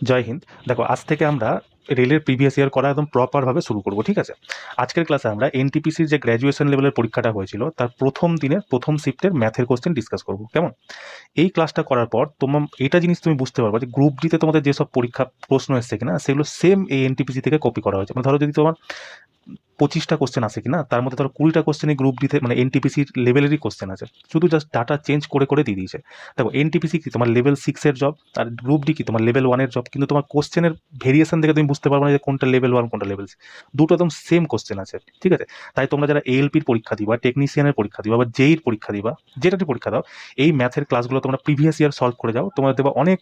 জয় হিন্দ। দেখো, আজ থেকে আমরা রেলের প্রিভিয়াস ইয়ার করা একদম প্রপারভাবে শুরু করব, ঠিক আছে? আজকের ক্লাসে আমরা এনটিপিসির যে গ্র্যাজুয়েশন লেভেলের পরীক্ষাটা হয়েছিল তার প্রথম দিনের প্রথম শিফটের ম্যাথের কোশ্চেন ডিসকাস করব, কেমন? এই ক্লাসটা করার পর তোমার এটা জিনিস তুমি বুঝতে পারবে যে গ্রুপ ডিতে তোমাদের যেসব পরীক্ষা প্রশ্ন এসছে কিনা সেগুলো সেম এই এনটিপিসি থেকে কপি করা হয়েছে। মানে ধরো যদি তোমার 25টা কোশ্চেন আছে কিনা, তার মধ্যে ধরো 20টা কোশ্চেনই গ্রুপ ডিতে মানে এনটিপিসির লেভেলেরই কোশ্চেন আছে, শুধু জাস্ট ডাটা চেঞ্জ করে করে দিয়ে দিয়েছে। দেখো, এনটিপিসি কি তোমার লেভেল 6-এর জব, আর গ্রুপ ডি কি তোমার লেভেল 1-এর জব, কিন্তু তোমার কোশ্চেনের ভেরিয়েশন থেকে তুমি বুঝতে পারবে না যে কোনটা লেভেল 1 কোনটা লেভেল 6। দুটো একদম সেম কোশ্চেন আছে, ঠিক আছে? তাই তোমরা যারা এএলপির পরীক্ষা দিবা, টেকনিশিয়ানের পরীক্ষা দিবা বা জেইর পরীক্ষা দিবা, যেটাতে পরীক্ষা দাও, এই ম্যাথের ক্লাসগুলো তোমরা প্রিভিয়াস ইয়ার সলভ করে যাও, তোমরা দেবা অনেক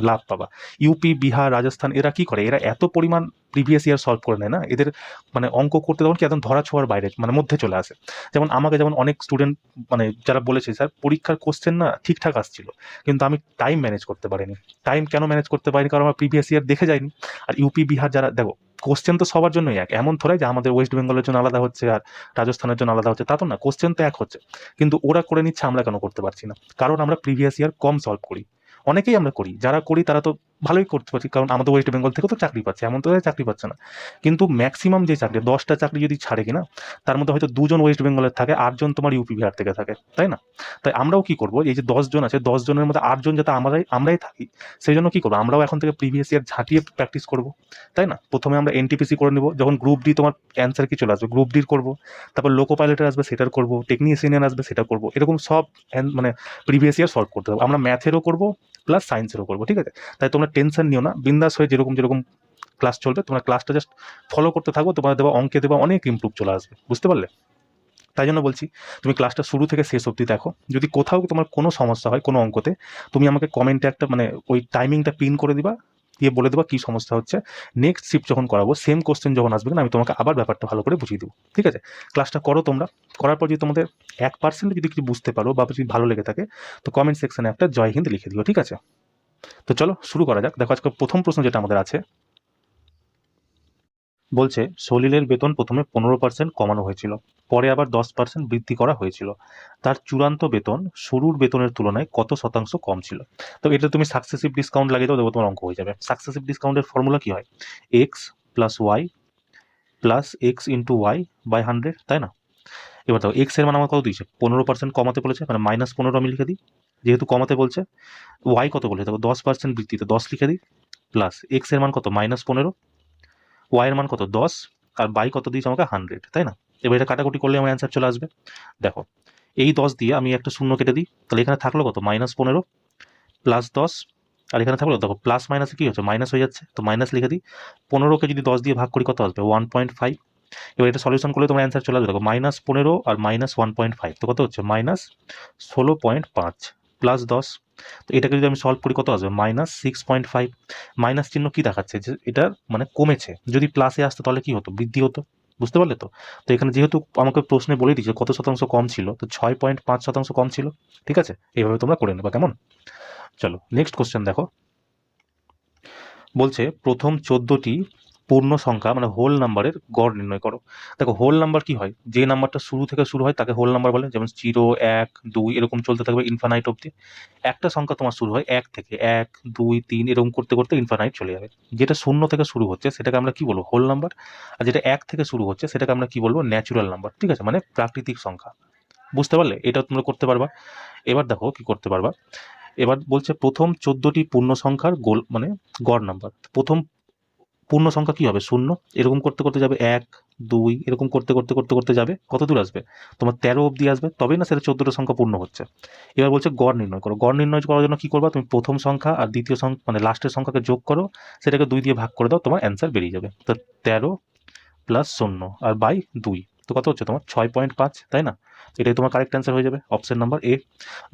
লাভ পাবা। ইউপি, বিহার, রাজস্থান এরা কি করে, এরা এত পরিমাণ প্রিভিয়াস ইয়ার সলভ করে নেয় না, এদের মানে অঙ্ক করতে তখন কি একদম ধরা ছোঁয়ার বাইরে মানে মধ্যে চলে আসে। যেমন আমাকে যেমন অনেক স্টুডেন্ট মানে যারা বলেছে স্যার পরীক্ষার কোশ্চেন না ঠিকঠাক আসছিল, কিন্তু আমি টাইম ম্যানেজ করতে পারিনি। টাইম কেন ম্যানেজ করতে পারিনি? কারণ আমার প্রিভিয়াস ইয়ার দেখে যায়নি। আর ইউপি, বিহার যারা, দেখো কোশ্চেন তো সবার জন্যই এক, এমন থোড়াই যে আমাদের ওয়েস্ট বেঙ্গলের জন্য আলাদা হচ্ছে আর রাজস্থানের জন্য আলাদা হচ্ছে, তা তো না, কোশ্চেন তো এক হচ্ছে। কিন্তু ওরা করে নিচ্ছে, আমরা কেন করতে পারছি না? কারণ আমরা প্রিভিয়াস ইয়ার কম সলভ করি। অনেকেই আমরা করি, যারা করি তারা তো ভালোই করতে পারছি, কারণ আমাদের ওয়েস্ট বেঙ্গল থেকে তো চাকরি পাচ্ছে, এমন তো চাকরি পাচ্ছে না। কিন্তু ম্যাক্সিমাম যে চাকরি, 10টা চাকরি যদি ছাড়ে কিনা, তার মধ্যে হয়তো 2জন ওয়েস্ট বেঙ্গলের থাকে, 8জন তোমার ইউপি বিহার থেকে থাকে, তাই না? তাই আমরাও কি করবো, এই যে 10জন আছে, 10জনের মধ্যে 8জন যাতে আমরাই থাকি, সেই জন্য কি করবো, আমরাও এখন থেকে প্রিভিয়াস ইয়ার ঝাঁটিয়ে প্র্যাকটিস করবো, তাই না? প্রথমে আমরা এনটিপিসি করে নিব, যখন গ্রুপ ডি তোমার অ্যান্সার কি চলে আসবে, গ্রুপ ডির করবো, তারপর লোকো পাইলটের আসবে সেটার করবো, টেকনিশিয়ান আসবে সেটা করবো, এরকম সব মানে প্রিভিয়াস ইয়ার সলভ করতে হবে। আমরা ম্যাথেরও করবো প্লাস সায়েন্সেরও করবো, ঠিক আছে? তাই তোমরা টেনশন নিও না, বিন্দাস হয়ে যেরকম যেরকম ক্লাস চলবে তোমরা ক্লাসটা জাস্ট ফলো করতে থাকো, তোমার দেওয়া অঙ্কে দেওয়া অনেক ইমপ্রুভ চলে আসবে, বুঝতে পারলে? তাই জন্য বলছি, তুমি ক্লাসটা শুরু থেকে শেষ অবধি দেখো। যদি কোথাও তোমার কোনো সমস্যা হয় কোনো অঙ্কতে, তুমি আমাকে কমেন্টে একটা মানে ওই টাইমিংটা পিন করে দিবা, দিয়ে বলে দেবা কি সমস্যা হচ্ছে। নেক্সট শিফট যখন করাবো, সেম কোশ্চেন যখন আসবে না, আমি তোমাকে আবার ব্যাপারটা ভালো করে বুঝিয়ে দেবো, ঠিক আছে? ক্লাসটা করো তোমরা, করার পর যদি তোমাদের 1% যদি কিছু বুঝতে পারো বা যদি ভালো লেগে থাকে, তো কমেন্ট সেকশনে একটা জয় হিন্দ লিখে দিও, ঠিক আছে? তো চলো শুরু করা যাক। দেখো, আজকে প্রথম প্রশ্ন যেটা আমাদের আছে, বলছে সলিলের বেতন প্রথমে 15% কমানো হয়েছিল, পরে আবার 10% বৃদ্ধি করা হয়েছিল। তার চূড়ান্ত বেতন শুরুর বেতনের তুলনায় কত শতাংশ কম ছিল? তো এটা তুমি সাকসেসিভ ডিসকাউন্ট লাগিয়ে দাও, দেখো তোমার অঙ্ক হয়ে যাবে। সাকসেসিভ ডিসকাউন্টের ফর্মুলা কি হয়? X plus y plus x into y by 100, তাই না? এবার দেখো, এক্স এর মান আমার কত দিয়েছে, 15% কমাতে বলেছে, মানে -15 আমি লিখে দিই, যেহেতু কমাতে বলছে। ওয়াই কত বলেছে, দেখো 10% বৃদ্ধিতে 10 লিখে দিই, প্লাস এক্স এর মান কত, -15, ওয়াই এর মান কত, 10, আর বাই কত দিয়েছে আমাকে, 100, তাই না? এবার এটা কাটাকুটি করলে আমার অ্যান্সার চলে আসবে। দেখো, এই 10 দিয়ে আমি একটা শূন্য কেটে দিই, তাহলে এখানে থাকলো কত, -15 প্লাস 10, আর এখানে থাকলো দেখো প্লাস মাইনাসে কি হচ্ছে, মাইনাস হয়ে যাচ্ছে, তো মাইনাস লিখে দিই। 15কে যদি 10 দিয়ে ভাগ করি কত আসবে, 1.5। এবার এটা সলিউশন করলে তোমার অ্যান্সার চলে আসবে, দেখো -15 আর -1.5, তো কত হচ্ছে, -16.5 প্লাস 10। তো এটাকে যদি আমি সলভ করি কত আসবে, -6.5। মাইনাস চিহ্ন কি দেখাচ্ছে, যে এটা মানে কমেছে। যদি প্লাসে আসতো তাহলে কি হতো, বৃদ্ধি হতো, বুঝতে পারলে তো? তো এখানে যেহেতু আমাকে প্রশ্নে বলে দিচ্ছে কত শতাংশ কম ছিল, তো 6.5% কম ছিল, ঠিক আছে? এইভাবে তোমরা করে নেবা, কেমন? চলো নেক্সট কোশ্চেন দেখো। বলছে প্রথম 14টি পূর্ণ সংখ্যা মানে হোল নাম্বারের গড় নির্ণয় করো। দেখো, হোল নাম্বার কি হয়, যে নাম্বারটা শুরু থেকে শুরু হয় তাকে হোল নাম্বার বলে, যেমন 0, 1, 2 এরকম চলতে থাকবে ইনফানাইট অব্দি। একটা সংখ্যা তোমার শুরু হয় 1 থেকে, 1, 2, 3 এরকম করতে করতে ইনফানাইট চলে যাবে। যেটা 0 থেকে শুরু হচ্ছে সেটাকে আমরা কি বলবো, হোল নাম্বার। আর যেটা 1 থেকে শুরু হচ্ছে সেটাকে আমরা কি বলবো, ন্যাচুরাল নাম্বার, ঠিক আছে? মানে প্রাকৃতিক সংখ্যা, বুঝতে পারলে? এটাও তোমরা করতে পারবা। এবার দেখো কি করতে পারবা। এবার বলছে প্রথম 14টি পূর্ণ সংখ্যার গোল মানে গড় নাম্বার। প্রথম পূর্ণ সংখ্যা কি হবে, 0, এরকম করতে করতে যাবে 1, 2 এরকম করতে করতে করতে করতে যাবে, কত দূর আসবে, তোমার 13 অবধি আসবে, তবেই না সেটা 14টা সংখ্যা পূর্ণ হচ্ছে। এবার বলছে গড় নির্ণয় করো। গড় নির্ণয় করার জন্য কি করবা, তুমি প্রথম সংখ্যা আর দ্বিতীয় সংখ্যা মানে লাস্টের সংখ্যাকে যোগ করো, সেটাকে 2 দিয়ে ভাগ করে দাও, তোমার অ্যান্সার বেরিয়ে যাবে। তো 13 প্লাস 0 আর বাই 2, তো কত হচ্ছে তোমার 6.5, তাই না? এটাই তোমার কারেক্ট অ্যান্সার হয়ে যাবে, অপশন নাম্বার এ।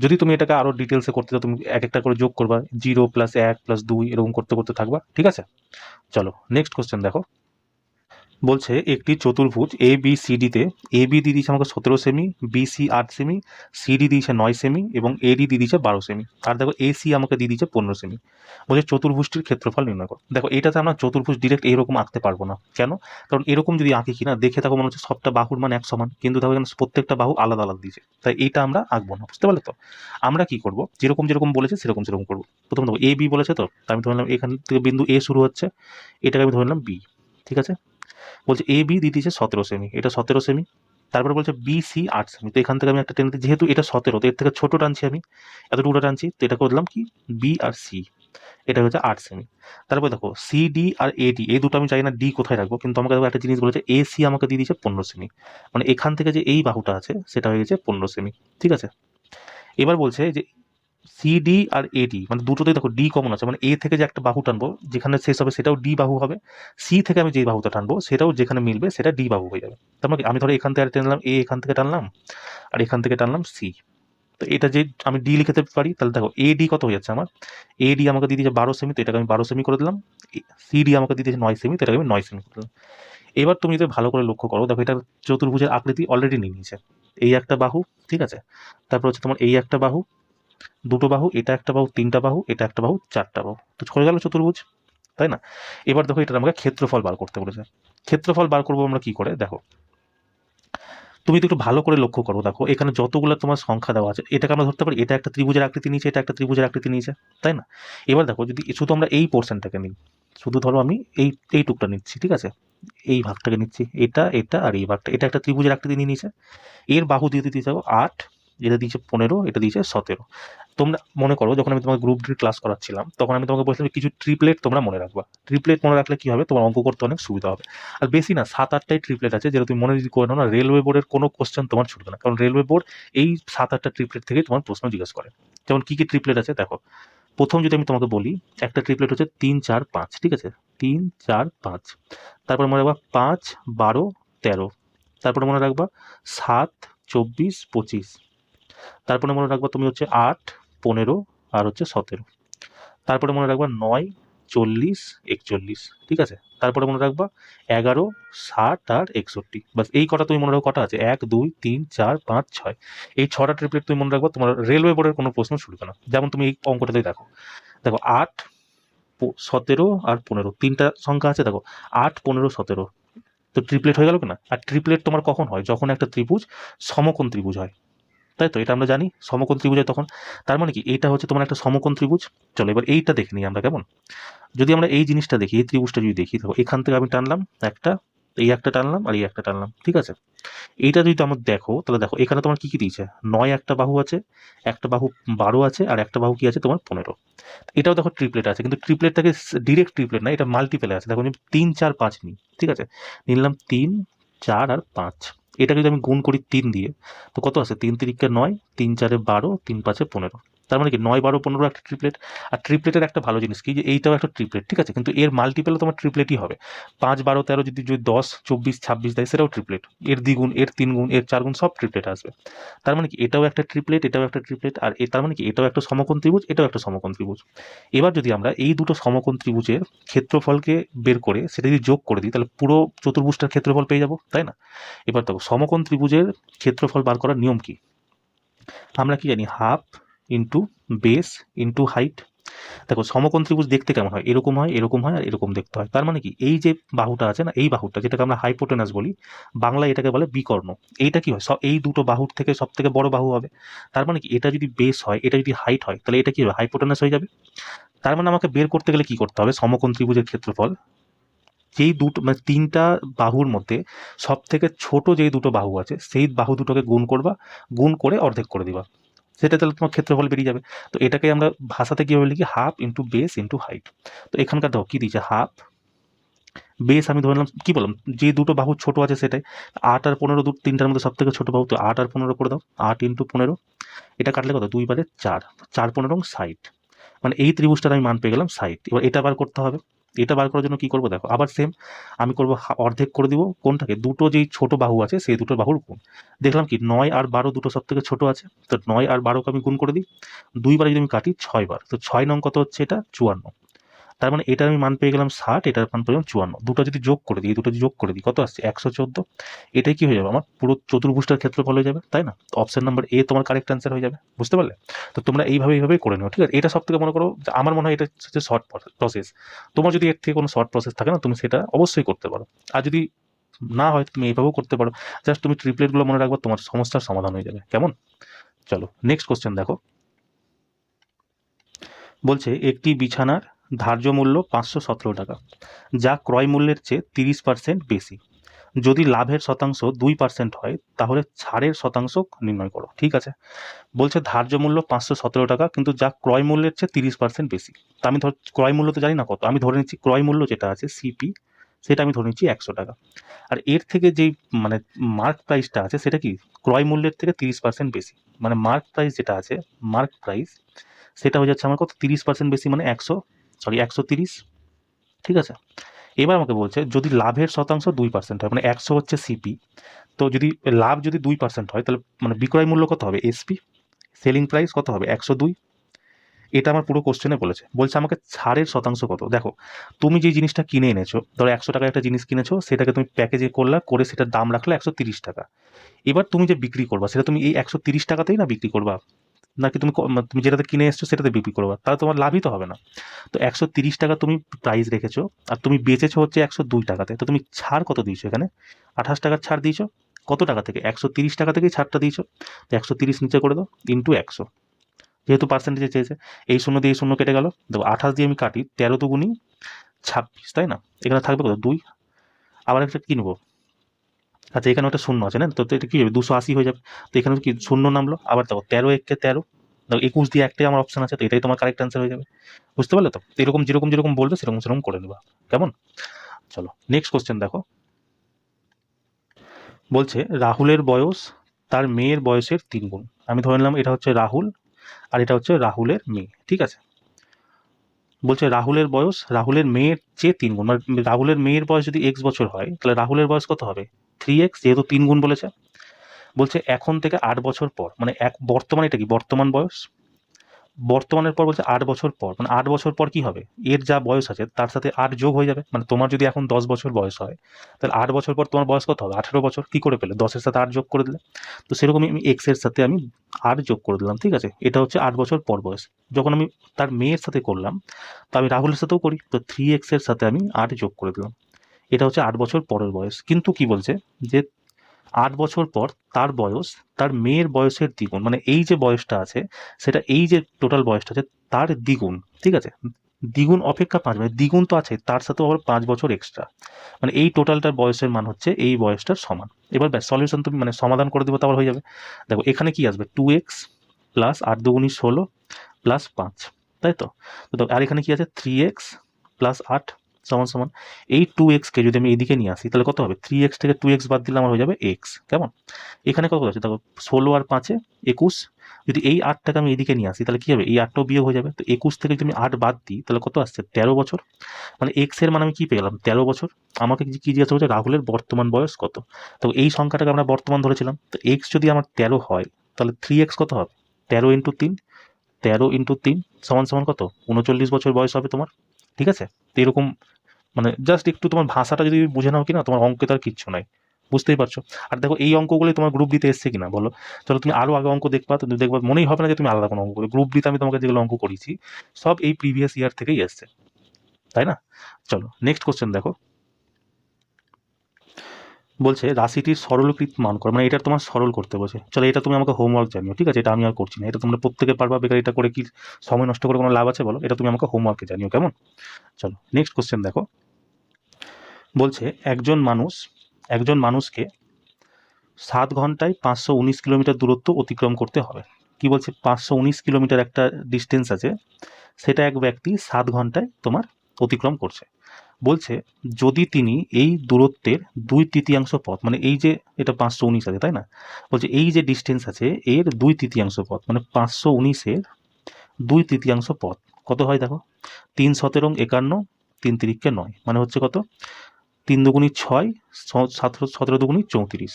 যদি তুমি এটাকে আরো ডিটেলসে করতে চাও, তুমি এক একটা করে যোগ করবা, 0 প্লাস 1 প্লাস 2 এরকম করতে করতে থাকবা, ঠিক আছে? চলো নেক্সট কোশ্চেন দেখো। বলছে একটি চতুর্ভুজ এ বি সি ডিতে এ বি দিয়ে দিয়েছে আমাকে 17 সেমি, বি সি 8 সেমি, সি ডি দিয়েছে 9 সেমি এবং এ ডি দিয়ে দিয়েছে 12 সেমি, আর দেখো এ সি আমাকে দিয়ে দিয়েছে 15 সেমি। বলছে চতুর্ভুজটির ক্ষেত্রফল নির্ণয় করো। দেখো এটাতে আমরা চতুর্ভুজ ডিরেক্ট এইরকম আঁকতে পারবো না, কেন? কারণ এরকম যদি আঁকি কিনা দেখে থাকো মনে হচ্ছে সবটা বাহুর মান এক সমান, কিন্তু দেখো এখানে প্রত্যেকটা বাহু আলাদা আলাদা দিয়েছে, তাই এইটা আমরা আঁকবো না, বুঝতে পারলে তো? আমরা কি করবো, যেরকম যেরকম বলেছে সেরকম সেরকম করবো। প্রথম দেখো এ বি বলেছে, তো আমি ধরে নিলাম এখান থেকে বিন্দু এ শুরু হচ্ছে, এটাকে আমি ধরে নিলাম বি, ঠিক আছে? বলছে এ বি দিয়ে দিয়েছে 17 সেমি, এটা 17 সেমি। তারপরে বলছে বি সি 8 সেমি, তো এখান থেকে আমি একটা টেনে, যেহেতু এটা 17 তো এর থেকে ছোট টানছি আমি, এতটুকু টানছি, তো এটা করলাম কি বি আর সি, এটা হচ্ছে 8 সেমি। তারপর দেখো সি ডি আর এ ডি, এই দুটো আমি চাই না ডি কোথায় রাখবো, কিন্তু আমাকে দেখো একটা জিনিস বলেছে এ সি আমাকে দিয়ে দিয়েছে 15 সেমি, মানে এখান থেকে যে এই বাহুটা আছে সেটা হয়ে গেছে 15 সেমি, ঠিক আছে? এবার বলছে যে সিডি আর এডি মানে দুটোতেই দেখো ডি কমন আছে, মানে এ থেকে যে একটা বাহু টানবো যেখানে শেষ হবে সেটাও ডি বাহু হবে, সি থেকে আমি যে বাহুটা টানবো সেটাও যেখানে মিলবে সেটা ডি বাহু হয়ে যাবে। তার মানে আমি ধরো এখান থেকে টানলাম এ, এখান থেকে টানলাম আর এখান থেকে টানলাম সি, তো এটা যে আমি ডি লিখতে পারি, তাহলে দেখো এ ডি কত হয়ে যাচ্ছে আমার, এ ডি আমাকে দিয়ে দিয়েছে 12 সেমি, তো এটাকে আমি 12 সেমি করে দিলাম। সি ডি আমাকে দিয়ে দিয়েছে 9 সেমি, তো এটাকে আমি 9 সেমি করে দিলাম। এবার তুমি যদি ভালো করে লক্ষ্য করো, দেখো এটা চতুর্ভুজের আকৃতি অলরেডি নিয়ে নিয়েছে, এই একটা বাহু, ঠিক আছে? তারপর হচ্ছে তোমার এই একটা বাহু, দুটো বাহু, এটা একটা বাহু, তিনটা বাহু, এটা একটা বাহু, চারটা বাহু, তো হয়ে গেল চতুর্ভুজ, তাই না? এবার দেখো এটা আমাকে ক্ষেত্রফল বার করতে বলেছে। ক্ষেত্রফল বার করবো আমরা কি করে, দেখো তুমি তো একটু ভালো করে লক্ষ্য করো, দেখো এখানে যতগুলো তোমার সংখ্যা দেওয়া আছে এটাকে আমরা ধরতে পারি এটা একটা ত্রিভুজের আকৃতি নিয়েছে, এটা একটা ত্রিভুজের আকৃতি নিয়েছে, তাই না? এবার দেখো যদি শুধু আমরা এই পোর্শনটাকে নিই, শুধু ধরো আমি এই টুকটা নিচ্ছি, ঠিক আছে? এই ভাগটাকে নিচ্ছি, এটা এটা আর এই ভাগটা, এটা একটা ত্রিভুজের আকৃতি নিয়ে নিয়েছে। এর বাহু দিয়ে দিতে যাবো 8, এটা দিয়েছে 15, এটা দিয়েছে 17। তোমরা মনে করো যখন আমি তোমার গ্রুপ ডি ক্লাস করাচ্ছিলাম তখন আমি তোমাকে বলছিলাম কিছু ট্রিপলেট তোমরা মনে রাখবা, ট্রিপলেট মনে রাখলে কি হবে, তোমার অঙ্ক করতে অনেক সুবিধা হবে। আর বেশি না, 7-8টাই ট্রিপলেট আছে, যেটা তুমি মনে যদি করে নাও না, রেলওয়ে বোর্ডের কোনো কোশ্চেন তোমার ছুটবে না, কারণ রেলওয়ে বোর্ড এই 7-8টা ট্রিপলেট থেকেই তোমার প্রশ্ন জিজ্ঞেস করে। যেমন কি কি ট্রিপলেট আছে দেখো, প্রথম যদি আমি তোমাকে বলি, একটা ট্রিপলেট হচ্ছে 3-4-5, ঠিক আছে? 3-4-5, তারপর মনে রাখবা 5-12-13, তারপরে মনে রাখবা 7-24-25, তারপরে মনে রাখবা তুমি হচ্ছে 8-15 আর হচ্ছে 17, তারপরে মনে রাখবা 9-40-41, ঠিক আছে? তারপরে মনে রাখবা 11-60 আর 61, বাস এই কটা তুমি মনে রাখো, কটা আছে 1-2-3-4-5-6, এই 6টা ট্রিপলেট তুমি মনে রাখবা, তোমার রেলওয়ে বোর্ডের কোনো প্রশ্ন ছুটবে না। যেমন তুমি এই অঙ্কটাতেই দেখো, দেখো 8-17 আর 15, তিনটা সংখ্যা আছে দেখো, 8-15-17, তো ট্রিপলেট হয়ে গেল কিনা? আর ট্রিপলেট তোমার কখন হয়, যখন একটা ত্রিভুজ সমকোণ ত্রিভুজ হয়, তাই তো? এটা আমরা জানি সমকোণ ত্রিভুজ হয় তখন। তার মানে কি এটা হচ্ছে তোমার একটা সমকোণ ত্রিভুজ। চলো এবার এইটা দেখে নিই আমরা, কেমন? যদি আমরা এই জিনিসটা দেখি, এই ত্রিভুজটা যদি দেখি, দেখো এখান থেকে আমি টানলাম একটা, এই একটা টানলাম আর এই একটা টানলাম, ঠিক আছে? এইটা যদি আমার দেখো, তাহলে দেখো এখানে তোমার কি কি দিয়েছে, 9 একটা বাহু আছে, একটা বাহু 12 আছে আর একটা বাহু কি আছে তোমার 15। এটাও দেখো ট্রিপলেট আছে, কিন্তু ট্রিপলেটটাকে ডিরেক্ট ট্রিপলেট না, এটা মাল্টিপেলে আছে। দেখো 3-4-5 নিই, ঠিক আছে? নিলাম 3-4 আর 5, এটা যদি আমি গুণ করি 3 দিয়ে, তো কত আছে, 3-3 9, 3-4 12, 3-5 15, তার মানে কি 9-12-15 একটা ট্রিপলেট। আর ট্রিপলেটের একটা ভালো জিনিস কি, যে এইটাও একটা ট্রিপলেট, ঠিক আছে? কিন্তু এর মাল্টিপেলও তোমার ট্রিপলেটই হবে। 5-12-13 যদি 10-24-26 দেয় সেটাও ট্রিপলেট, এর দ্বিগুণ, এর 3 গুণ, এর 4 গুণ সব ট্রিপলেট আসবে। তার মানে কি এটাও একটা ট্রিপলেট, এটাও একটা ট্রিপলেট, আর তার মানে কি এটাও একটা সমকোণ ত্রিভুজ, এটাও একটা সমকোণ ত্রিভুজ। এবার যদি আমরা এই দুটো সমকোণ ত্রিভুজের ক্ষেত্রফলকে বের করে সেটা যদি যোগ করে দিই, তাহলে পুরো চতুর্ভুজটার ক্ষেত্রফল পেয়ে যাবো, তাই না? এবার দেখো সমকোণ ত্রিভুজের ক্ষেত্রফল বার করার নিয়ম কি, আমরা কি জানি, half into base into height. দেখো সমকোণ ত্রিভুজ দেখতে কেমন হয়, এরকম হয়, এরকম হয় আর এরকম দেখতে হয়। তার মানে কি এই যে বাহুটা আছে না, এই বাহুটা যেটাকে আমরা হাইপোটেনাস বলি, বাংলায় এটাকে বলে বিকর্ণ। এইটা কি হয়, এই দুটো বাহুর থেকে সব থেকে বড় বাহু হবে। তার মানে কি এটা যদি বেস হয়, এটা যদি হাইট হয়, তাহলে এটা কি হবে, হাইপোটেনাস হয়ে যাবে। তার মানে আমাকে বের করতে গেলে কি করতে হবে, সমকোণ ত্রিভুজের ক্ষেত্রফল, যেই দুটো মানে তিনটা বাহুর মধ্যে সব থেকে ছোট যেই দুটো বাহু আছে সেই বাহু দুটোকে গুণ করবা, গুণ করে অর্ধেক করে দিবা, সেটা তাহলে তোমার ক্ষেত্রফল বেরিয়ে যাবে। তো এটাকে আমরা ভাষাতে কীভাবে লিখি, half into base into height. তো এখানকার দেখো কী দিয়েছে, হাফ, বেস আমি ধরলাম কি বললাম, যে দুটো বাহু ছোট আছে সেটাই, 8 আর 15 তিনটার মধ্যে সব থেকে ছোট বাহু, তো 8 আর 15 করে দাও, 8 × 15, এটা কাটলে কত, 2-4, 4-15-60, মানে এই ত্রিভুজটার আমি মান পেয়ে গেলাম 60। এবার এটা বার করতে হবে, এটা বার করার জন্য কি করবো দেখো, আবার সেম আমি করবো, অর্ধেক করে দিব কোনটাকে, দুটো যেই ছোট বাহু আছে সেই দুটো বাহুর গুণ। দেখলাম কি 9 আর 12 দুটো সব থেকে ছোট আছে, তো 9 আর 12কে আমি গুণ করে দিই, 2 বারে যদি আমি কাটি 6 বার, তো 6 নং কত হচ্ছে, এটা 54। তার মানে এটার আমি মান পেয়ে গেলাম 60, এটার মান পেলাম 54। দুটো যদি যোগ করে দিই, যোগ করে দিই, কত আসছে 114। এটাই কি হয়ে যাবে, আমার পুরো চতুর্ভুজটার ক্ষেত্রফল হয়ে যাবে, তাই না? অপশন নাম্বার এ তোমার কারেক্ট অ্যান্সার হয়ে যাবে। বুঝতে পারলে? তো তোমরা এইভাবেই করে নিও, ঠিক আছে? এটা সব থেকে মনে করো আমার মনে হয় এটা হচ্ছে শর্ট প্রসেস। তোমার যদি এর থেকে কোনো শর্ট প্রসেস থাকে না, তুমি সেটা অবশ্যই করতে পারো। আর যদি না হয় তুমি এইভাবেও করতে পারো। জাস্ট তুমি ট্রিপলেটগুলো মনে রাখবে, তোমার সমস্যার সমাধান হয়ে যাবে। কেমন? চলো নেক্সট কোশ্চেন দেখো। বলছে একটি বিছানার ধার্য মূল্য 517 টাকা, যা ক্রয় মূল্যের চেয়ে 30% বেশি। যদি লাভের শতাংশ 2% হয়, তাহলে ছাড়ের শতাংশ নির্ণয় করো। ঠিক আছে, বলছে ধার্য মূল্য 517 টাকা, কিন্তু যা ক্রয় মূল্যের চেয়ে 30% বেশি। তা আমি ধর ক্রয় মূল্য তো জানি না কত, আমি ধরে নিচ্ছি ক্রয় মূল্য যেটা আছে সিপি, সেটা আমি ধরে নিচ্ছি 100 টাকা। আর এর থেকে যেই মানে মার্ক প্রাইসটা আছে সেটা কি ক্রয় মূল্যের থেকে 30% বেশি। মানে মার্ক প্রাইস যেটা আছে, মার্ক প্রাইস সেটা হয়ে যাচ্ছে আমার কত, 30% বেশি, মানে 130। ঠিক আছে, এবার আমাকে বলছে যদি লাভের শতাংশ 2% হয়, মানে 100 হচ্ছে সিপি, তো যদি লাভ যদি 2% হয়, তাহলে মানে বিক্রয় মূল্য কত হবে, এসপি, সেলিং প্রাইস কত হবে, 102। এটা আমার পুরো কোশ্চেনে বলছে আমাকে ছাড়ের শতাংশ কত। দেখো তুমি যে জিনিসটা কিনে এনেছো, ধরো 100 টাকায় একটা জিনিস কিনেছো, সেটাকে তুমি প্যাকেজে করে সেটার দাম রাখলে 130 টাকা। এবার তুমি যে বিক্রি করবা, সেটা তুমি এই 130 টাকাতেই না বিক্রি করবা, নাকি তুমি যেটাতে কিনে এসছো সেটাতে বিক্রি করবা, তাহলে তোমার লাভই তো হবে না। তো 130 টাকা তুমি প্রাইস রেখেছো, আর তুমি বেচেছো হচ্ছে 102 টাকাতে, তো তুমি ছাড় কত দিয়েছো এখানে, 28 টাকার ছাড় দিয়েছো। কত টাকা থেকে, 130 টাকা থেকেই ছাড়টা দিয়েছো। তো 130 নিচে করে দাও, ইন্টু 100, যেহেতু পার্সেন্টেজে চেয়েছে। এই শূন্য দিয়ে এই শূন্য কেটে গেল, দেখো 28 দিয়ে আমি কাটি, 13 দুগুণি 26, তাই না? এখানে থাকবে কত, 2। আবার একটা কিনবো, আচ্ছা এখানে একটা শূন্য আছে না, তো এটা কি হবে, 280 হয়ে যাবে। তো এখানে কি শূন্য নামলো, আবার দেখো 13 একে 13, দেখো 21 দিয়ে একটাই আমার অপশন আছে, তো এটাই তোমার কারেক্ট অ্যান্সার হয়ে যাবে। বুঝতে পারলে তো? এরকম যেরকম যেরকম বলবে সেরকম সেরকম করে নেবা। কেমন? চলো নেক্সট কোশ্চেন দেখো। বলছে রাহুলের বয়স তার মেয়ের বয়সের 3 গুণ। আমি ধরে নিলাম এটা হচ্ছে রাহুল, আর এটা হচ্ছে রাহুলের মেয়ে। ঠিক আছে, বলছে রাহুলের বয়স রাহুলের মেয়ের চেয়ে 3 গুণ, মানে রাহুলের মেয়ের বয়স যদি এক্স বছর হয়, তাহলে রাহুলের বয়স কত হবে, 3x, যেহেতু 3 গুণ বলেছে। বলছে এখন থেকে 8 বছর পর, মানে বর্তমানে এটা কি বর্তমান বয়স, বর্তমানের পর বলছে 8 বছর পর, মানে 8 বছর পর কি হবে, এর যা বয়স আছে তার সাথে 8 যোগ হয়ে যাবে। মানে তোমার যদি এখন 10 বছর বয়স হয়, তাহলে 8 বছর পর তোমার বয়স কত হবে, 18 বছর। কি করে পেলে, 10-এর সাথে 8 যোগ করে দিলে। তো সেরকমই আমি এক্স এর সাথে আমি 8 যোগ করে দিলাম। ঠিক আছে, এটা হচ্ছে 8 বছর পর বয়স। যখন আমি তার মেয়ের সাথে করলাম, তো আমি রাহুলের সাথেও করি, তো 3x এর সাথে আমি 8 যোগ করে দিলাম। এটা হচ্ছে 8 বছর পরের বয়স। কিন্তু কি বলছে যে 8 বছর পর তার বয়স তার মেয়ের বয়সের দ্বিগুণ, মানে এই যে বয়সটা আছে সেটা, এই যে টোটাল বয়সটা আছে তার দ্বিগুণ। ঠিক আছে, দ্বিগুণ অপেক্ষা 5, মানে দ্বিগুণ তো আছে, তার সাথে আবার 5 বছর এক্সট্রা, মানে এই টোটালটার বয়সের মান হচ্ছে এই বয়সটার সমান। এবার ব্যাস সলিউশন তুমি মানে সমাধান করে দেবো, তারপর হয়ে যাবে। দেখো এখানে কি আসবে, 2x প্লাস 8 × 2 = 16 প্লাস 5, তাই তো? তো আর এখানে কি আছে, 3x প্লাস 8 সমান সমান এই 2x কে যদি আমি এদিকে নিয়ে আসি, তাহলে কত হবে, 3x থেকে 2x বাদ দিলে আমার হয়ে যাবে x। কেমন? এখানে কত আছে দেখো, 16 আর 5-এ 21। যদি এই 8টাকে আমি এদিকে নিয়ে আসি, তাহলে কি হবে, এই 8টাও বিয়োগ হয়ে যাবে। তো 21 থেকে যদি আমি 8 বাদ দিই, তাহলে কত আসছে, 13 বছর। মানে x এর মান আমি কি পেয়ে গেলাম, 13 বছর। আমাকে কি জিজ্ঞাসা করছে, রাহুলের বর্তমান বয়স কত। তো এই সংখ্যাটাকে আমরা বর্তমান ধরেছিলাম, তো x যদি আমার 13 হয়, তাহলে 3x কত হবে, 13 × 3, 13 × 3 সমান সমান কত, 39 বছর বয়স হবে তোমার। ঠিক আছে, তো এরকম মানে জাস্ট একটু তোমার ভাষাটা যদি বুঝে নাও কিনা, তোমার অঙ্কে তার কিচ্ছু নাই। বুঝতেই পারছো? আর দেখো এই অঙ্কগুলোই তোমার গ্রুপ ডিতে এসছে কিনা বলো। চলো তুমি আরো আগে অঙ্ক দেখবা, তুমি দেখবা মনেই হবে না যে তুমি আলাদা কোনো অঙ্ক করো। গ্রুপ ডিতে আমি তোমাকে যেগুলো অঙ্ক করেছি সব এই প্রিভিয়াস ইয়ার থেকেই এসছে, তাই না? চলো নেক্সট কোশ্চেন দেখো। বলছে রাশিটির সরলীকৃত মান করো, মানে এটা তোমার সরল করতে বলছে। চলো এটা তুমি আমাকে হোমওয়ার্ক জানিও, ঠিক আছে? এটা আমি আর করছি না, এটা তোমরা প্রত্যেকে পারবা, বেকার এটা করে কি সময় নষ্ট করে কোনো লাভ আছে বলো? এটা তুমি আমাকে হোমওয়ার্কে জানিও, কেমন? চলো নেক্সট কোশ্চেন দেখো। বলছে একজন মানুষকে 7 ঘন্টায় 519 কিলোমিটার দূরত্ব অতিক্রম করতে হবে। কি বলছে, 519 কিলোমিটার একটা ডিস্টেন্স আছে, সেটা এক ব্যক্তি 7 ঘন্টায় তোমার অতিক্রম করছে। বলছে যদি তিনি এই দূরত্বের 2/3 পথ, মানে এই যে এটা 519 আছে তাই না, বলছে এই যে ডিস্টেন্স আছে এর 2/3 পথ, মানে 519-এর 2/3 পথ কত হয় দেখো, 3 × 17 = 51, 3 × 3 = 9, মানে হচ্ছে কত, 3 × 6 17 দুগুণি 34,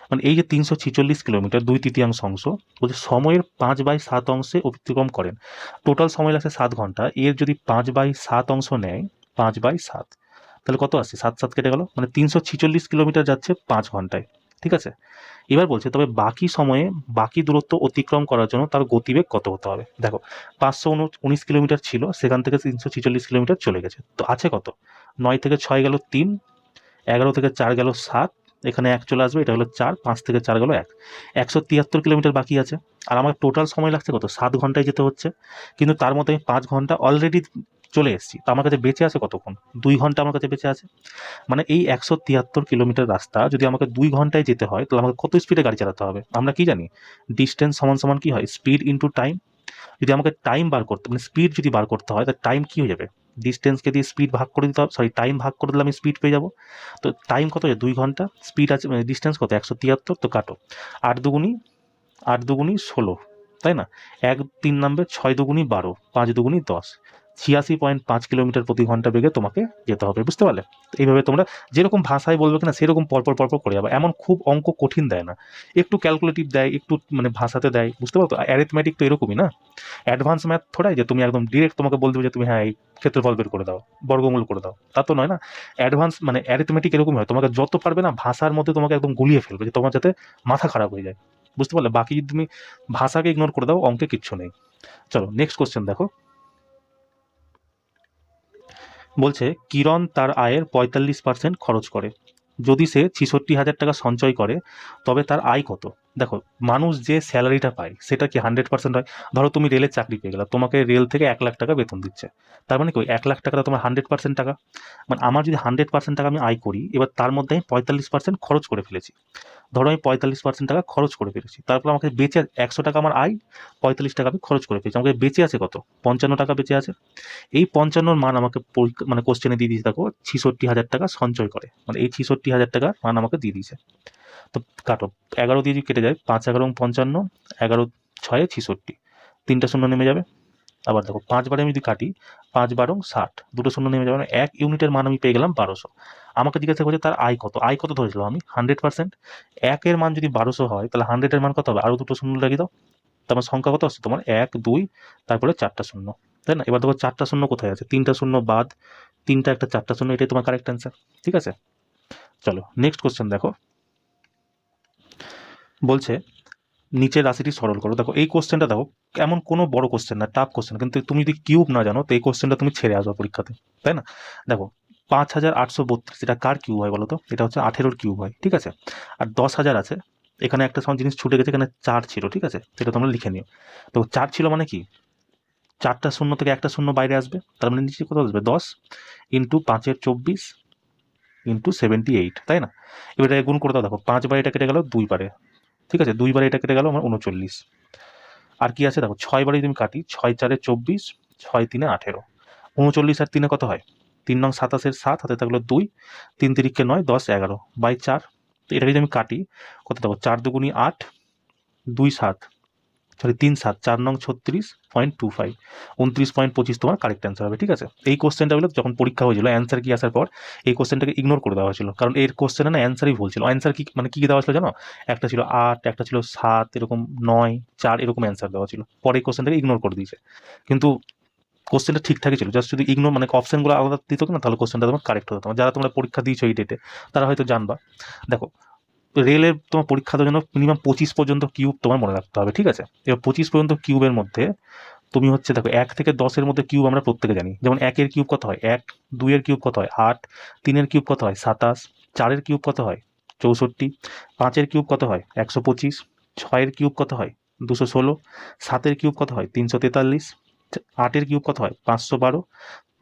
মানে এই যে 346 কিলোমিটার 2/3 অংশ বলছে সময়ের 5/7 অংশে অতিক্রম করেন, টোটাল সময় লাগছে 7 ঘন্টা, এর যদি 5/7 অংশ নেয় 5/7 তাহলে কত আসছে, 7 কেটে গেল, মানে 346 কিলোমিটার যাচ্ছে 5 ঘন্টায়। ঠিক আছে, এবার বলছে তবে বাকি সময়ে বাকি দূরত্ব অতিক্রম করার জন্য তার গতিবেগ কত হতে হবে। দেখো 519 কিলোমিটার ছিল, সেখান থেকে 346 কিলোমিটার চলে গেছে, তো আছে কত, 9 থেকে 6 গেল 3, 11 থেকে 4 গেল 7, এখানে 1 চলে আসবে, এটা হলো 4, 5 থেকে 4 গেল 1, 173 কিলোমিটার বাকি আছে। আর আমার টোটাল সময় লাগছে কত, 7 ঘন্টায় যেতে হচ্ছে, কিন্তু তার মধ্যে আমি 5 ঘন্টা অলরেডি চলে এসেছি, তো আমার কাছে বেঁচে আছে কতক্ষণ, 2 ঘন্টা আমার কাছে বেঁচে আছে। মানে এই 173 কিলোমিটার রাস্তা যদি আমাকে 2 ঘন্টায় যেতে হয়, তাহলে আমাকে কত স্পিডে গাড়ি চালাতে হবে। আমরা কি জানি, ডিস্টেন্স সমান সমান কি হয়, স্পিড ইন্টু টাইম। যদি আমাকে টাইম বার করতে, মানে স্পিড যদি বার করতে হয়, তাহলে টাইম কি হয়ে যাবে, ডিস্টেন্সকে দিয়ে স্পিড ভাগ করে দিতে হবে, সরি টাইম ভাগ করে দিলে আমি স্পিড পেয়ে যাবো। তো টাইম কত হচ্ছে 2 ঘন্টা, স্পিড আছে মানে ডিস্টেন্স কত 173, তো কাটো 8 দুগুণি 16, তাই না, 1 3 নামবে, 6 দুগুণি 12, 5 দুগুণি 10, 86.5 কিলোমিটার প্রতি ঘন্টা বেগে তোমাকে যেতে হবে, বুঝতে পারলে। এইভাবে তোমরা যেরকম ভাষায় বলবে কিনা সেরকম পরপর পরপর করে যাবে, এমন খুব অঙ্ক কঠিন দেয় না, একটু ক্যালকুলেটিভ দেয়, একটু মানে ভাষাতে দেয়, বুঝতে পারো তো। অ্যারিথমেটিক তো এরকমই না, অ্যাডভান্স ম্যাথ থোড়াই যে তুমি একদম ডিরেক্ট তোমাকে বলতে হবে যে তুমি হ্যাঁ এই ক্ষেত্রফল বের করে দাও, বর্গমূল করে দাও, তা তো নয় না। অ্যাডভান্স মানে অ্যারিথমেটিক এরকমই হয়, তোমাকে যত পারবে না ভাষার মধ্যে তোমাকে একদম গুলিয়ে ফেলবে, যে তোমার যাতে মাথা খারাপ হয়ে যায়, বুঝতে পারলে। বাকি যদি তুমি ভাষাকে ইগনোর করে দাও, অঙ্কে কিচ্ছু নেই। চলো নেক্সট কোশ্চেন দেখো, বলছে কিরণ তার আয়ের 45% খরচ করে, যদি সে 66,000 টাকা সঞ্চয় করে তবে তার আয় কত। দেখো মানুষ যে স্যালারিটা পায় সেটা কি 100% হয়, ধরো তুমি রেলের চাকরি পেয়ে গেলে, তোমাকে রেল থেকে 1 লাখ টাকা বেতন দিচ্ছে, তার মানে কি 1 লাখ টাকাটা তোমার 100% টাকা, মানে আমার যদি 100% টাকা আমি আয় করি, এবার তার মধ্যে আমি 45% খরচ করে ফেলেছি, ধরো আমি 45% টাকা খরচ করে ফেলেছি, তারপর আমাকে বেঁচে 100 টাকা আমার আয়, 45 টাকা আমি খরচ করে ফেলেছি, আমাকে বেঁচে আছে কত, 55 টাকা বেঁচে আছে। এই 55 মান আমাকে মানে কোশ্চেনে দিয়ে দিয়েছে, দেখো 66,000 টাকা সঞ্চয় করে, মানে এই 66,000 টাকার মান আমাকে দিয়ে দিয়েছে। তো কাটো, 11 দিয়ে যদি কেটে যায়, 5 11 55, 11 6 66, 3টা শূন্য নেমে যাবে। আবার দেখো 5 বারে আমি যদি কাটি, 5 12 60, 2টো শূন্য নেমে যাবে, 1 ইউনিটের মান আমি পেয়ে গেলাম 1200। আমাকে জিজ্ঞাসা করছে তার আয় কত, আয় কত ধরেছিলাম আমি 100%, 1 এর মান যদি 1200 হয় তাহলে 100 এর মান কত হবে, আরো 2টো শূন্য লাগিয়ে দাও, তোমার সংখ্যা কত আসছে তোমার 1 2, তারপরে 4টা শূন্য, তাই না। এবার দেখো 4টা শূন্য কোথায় আছে, 3টা শূন্য বাদ, 3টা একটা 4টা শূন্য, এটাই তোমার কারেক্ট অ্যান্সার। ঠিক আছে, চলো নেক্সট কোশ্চেন দেখো, বলছে নিচের রাশিটি সরল করো। দেখো এই কোশ্চেনটা দেখো এমন কোনো বড় কোশ্চেন না, টাফ কোশ্চেন, কিন্তু তুমি যদি কিউব না জানো তো এই কোশ্চেনটা তুমি ছেড়ে আসবে পরীক্ষাতে, তাই না। দেখো 5,832 এটা কার কিউব হয় বলো তো, এটা হচ্ছে 18-র কিউব হয়, ঠিক আছে। আর 10,000 আছে, এখানে একটা জিনিস ছুটে গেছে, এখানে 4 ছিল, ঠিক আছে, সেটা তোমরা লিখে নিও। তো 4 ছিল মানে কি, 4টা শূন্য থেকে একটা শূন্য বাইরে আসবে, তার মানে নিচে কত আসবে 10 ইন্টু 5-এর 24 ইন্টু 78, তাই না। এবার এটা গুণ করে দাও, দেখো 5 বারে এটা কেটে গেল, 2 বারে, ঠিক আছে, 2 বারে এটা কেটে গেল আমার 39। আর কি আছে দেখো 6 বারে তুমি কাটি, 6 4-এ 24, 6 3-এ 18, 39 আর 3-এ কত হয়, 3 নং 27-এর 7, হাতে থাকলো 2, 3 3-কে 9, 10 11 বাই 4। তো এটাকে যদি আমি কাটি কত দেখো 4 দুগুণি 8, 2 7, সরি 3 7, 4 নং 36.25, 29.25 তোমার কারেক্ট অ্যান্সার হবে। ঠিক আছে, এই কোশ্চেনটা হলো যখন পরীক্ষা হয়েছিল অ্যান্সার কি আসার পর এই কোশ্চেনটাকে ইগনোর করে দেওয়া হয়েছিল, কারণ এর কোশ্চেনে না অ্যান্সারই ভুল ছিল। অ্যান্সার কি মানে কি দেওয়া ছিল জানো, একটা ছিল 8, একটা ছিল 7, এরকম 9 4 এরকম অ্যান্সার দেওয়া ছিল, পরে এই কোশ্চেনটাকে ইগনোর করে দিয়েছে, কিন্তু কোশ্চেনটা ঠিকঠাকই ছিল, জাস্ট যদি ইগনোর মানে অপশনগুলো আলাদা দিত না তাহলে কোশ্চেনটা তোমার কারেক্ট হতো। যারা তোমরা পরীক্ষা দিয়েছো এই ডেটে তারা হয়তো জানবা। দেখো রেলের তোমার পরীক্ষা দেওয়ার জন্য মিনিমাম 25 পর্যন্ত কিউব তোমার মনে রাখতে হবে, ঠিক আছে। এবার 25 পর্যন্ত কিউবের মধ্যে তুমি হচ্ছে দেখো 1 থেকে 10-এর মধ্যে কিউব আমরা প্রত্যেকে জানি, যেমন 1-এর কিউব কত হয় 1, 2-এর কিউব কত হয় 8, 3-এর কিউব কত হয় 27, 4-এর কিউব কত হয় 64, 5-এর কিউব কত হয় 125, 6-এর কিউব কত হয় 216, 7-এর কিউব কত হয় 343, 8-এর কিউব কত হয় 512,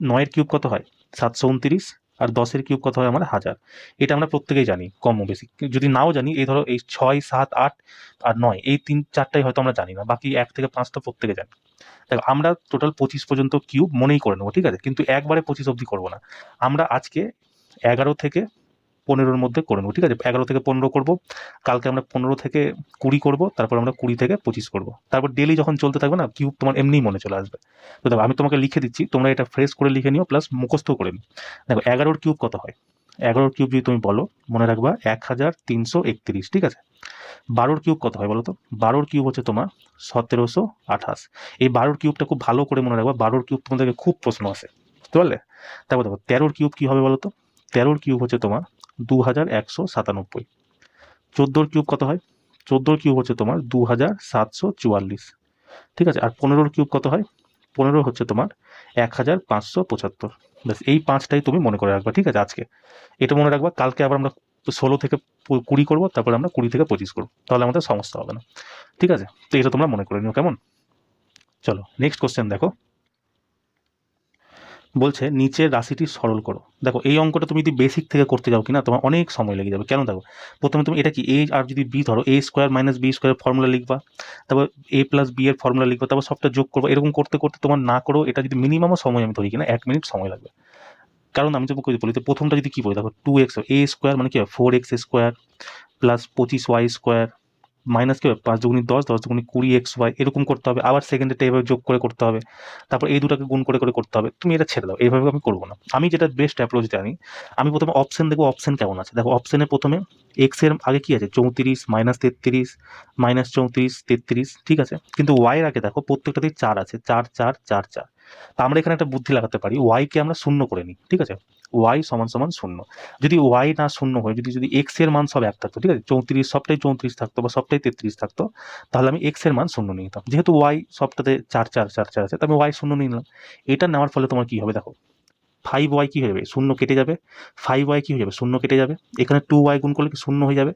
9-এর কিউব কত হয় 729, আর 10-এর কিউব কত হয় আমার 1000। এটা আমরা প্রত্যেকেই জানি কম ও বেশি, যদি নাও জানি এই ধরো এই 6 7 8 আর 9 এই 3 4টাই হয়তো আমরা জানি না, বাকি 1 থেকে 5 তো প্রত্যেকে জানি। দেখো আমরা টোটাল 25 পর্যন্ত কিউব মনেই করে নেবো, ঠিক আছে, কিন্তু একবারে 25 অবধি করবো না, আমরা আজকে 11 থেকে 15-র মধ্যে করে নেবো, ঠিক আছে, 11 থেকে 15 করবো, কালকে আমরা 15 থেকে 20 করবো, তারপর আমরা 20 থেকে 25 করবো, তারপর ডেলি যখন চলতে থাকবে না কিউব তোমার এমনিই মনে চলে আসবে। তো দেখো আমি তোমাকে লিখে দিচ্ছি, তোমরা এটা ফ্রেশ করে লিখে নিও প্লাস মুখস্থ করে নিও। দেখো 11-র কিউব কত হয়, 11 কিউব যদি তুমি বলো মনে রাখবা 1331, ঠিক আছে। 12 কিউব কত হয় বলো তো? 12 কিউব হচ্ছে তোমার 1728। এই 12 কিউবটা খুব ভালো করে মনে রাখবা, 12 কিউব তোমাদেরকে খুব প্রশ্ন আসে, বুঝতে পারলে? তারপর দেখো 13 কিউব কি হবে বলো তো? 13 কিউব হচ্ছে তোমার 2197। 14 কিউব কত হয়? 14 কিউব হচ্ছে তোমার 2744, ঠিক আছে। আর 15 কিউব কত হয়? 15 হচ্ছে তোমার 1575। ব্যাস এই পাঁচটাই তুমি মনে করে রাখবা, ঠিক আছে। আজকে এটা মনে রাখবা, কালকে আবার আমরা 16 থেকে 20 করবো, তারপরে আমরা 20 থেকে 25 করবো, তাহলে আমাদের সমস্যা হবে না, ঠিক আছে। তো এটা তোমরা মনে করে নিও, কেমন? চলো নেক্সট কোশ্চেন দেখো। বলছে নিচের রাশিটি সরল করো। দেখো এই অঙ্কটা তুমি যদি বেসিক থেকে করতে যাও কিনা তোমার অনেক সময় লেগে যাবে। কেন? দেখো প্রথমে তুমি এটা কি এ আর যদি বি ধরো, এ স্কোয়ার মাইনাস বি স্কোয়ারের ফর্মুলা লিখবা, তারপর এ প্লাস বি এর ফর্মুলা লিখবা, তারপর সবটা যোগ করবো। এরকম করতে করতে তোমার না করো এটা যদি মিনিমাম সময় আমি ধরি কিনা 1 মিনিট সময় লাগবে। কারণ আমি তোমাকে বলি তো প্রথমটা যদি কি বলি, দেখো 2x এ স্কোয়ার মানে কি হয় 4x square plus 25y square minus কি হবে 5 দুগুণি 10, 10 দুগুণি 20xy, এরকম করতে হবে। আবার সেকেন্ডেরটা এভাবে যোগ করে করতে হবে, তারপর এই দুটাকে গুণ করে করে করতে হবে। তুমি এটা ছেড়ে দাও, এইভাবে আমি করবো না। আমি যেটা বেস্ট অ্যাপ্রোচ জানি, আমি প্রথমে অপশন দেখবো, অপশন কেমন আছে। দেখো অপশনে প্রথমে এক্স এর আগে কি আছে 34 মাইনাস 33 মাইনাস 34 33, ঠিক আছে। কিন্তু ওয়াই এর আগে দেখো প্রত্যেকটাতেই 4 আছে, 4 4 4 4। তা আমরা এখানে একটা বুদ্ধি লাগাতে পারি, ওয়াই কে আমরা শূন্য করে নিই, ঠিক আছে। ওয়াই সমান সমান শূন্য। যদি ওয়াই না শূন্য হয়, যদি যদি এক্স এর মান সব এক থাকতো, ঠিক আছে, 34 সবটাই 34 থাকতো বা সবটাই 33 থাকতো, তাহলে আমি এক্স এর মান শূন্য নিয়ে নিতাম। যেহেতু ওয়াই সবটাতে 4 4 4 4 আছে, তো আমি ওয়াই শূন্য নিয়ে নিলাম। এটা নেওয়ার ফলে তোমার কি হবে দেখো, 5y কি হয়ে যাবে, শূন্য কেটে যাবে। 5y কি হয়ে যাবে, শূন্য কেটে যাবে। এখানে 2y গুণ করলে কি শূন্য হয়ে যাবে।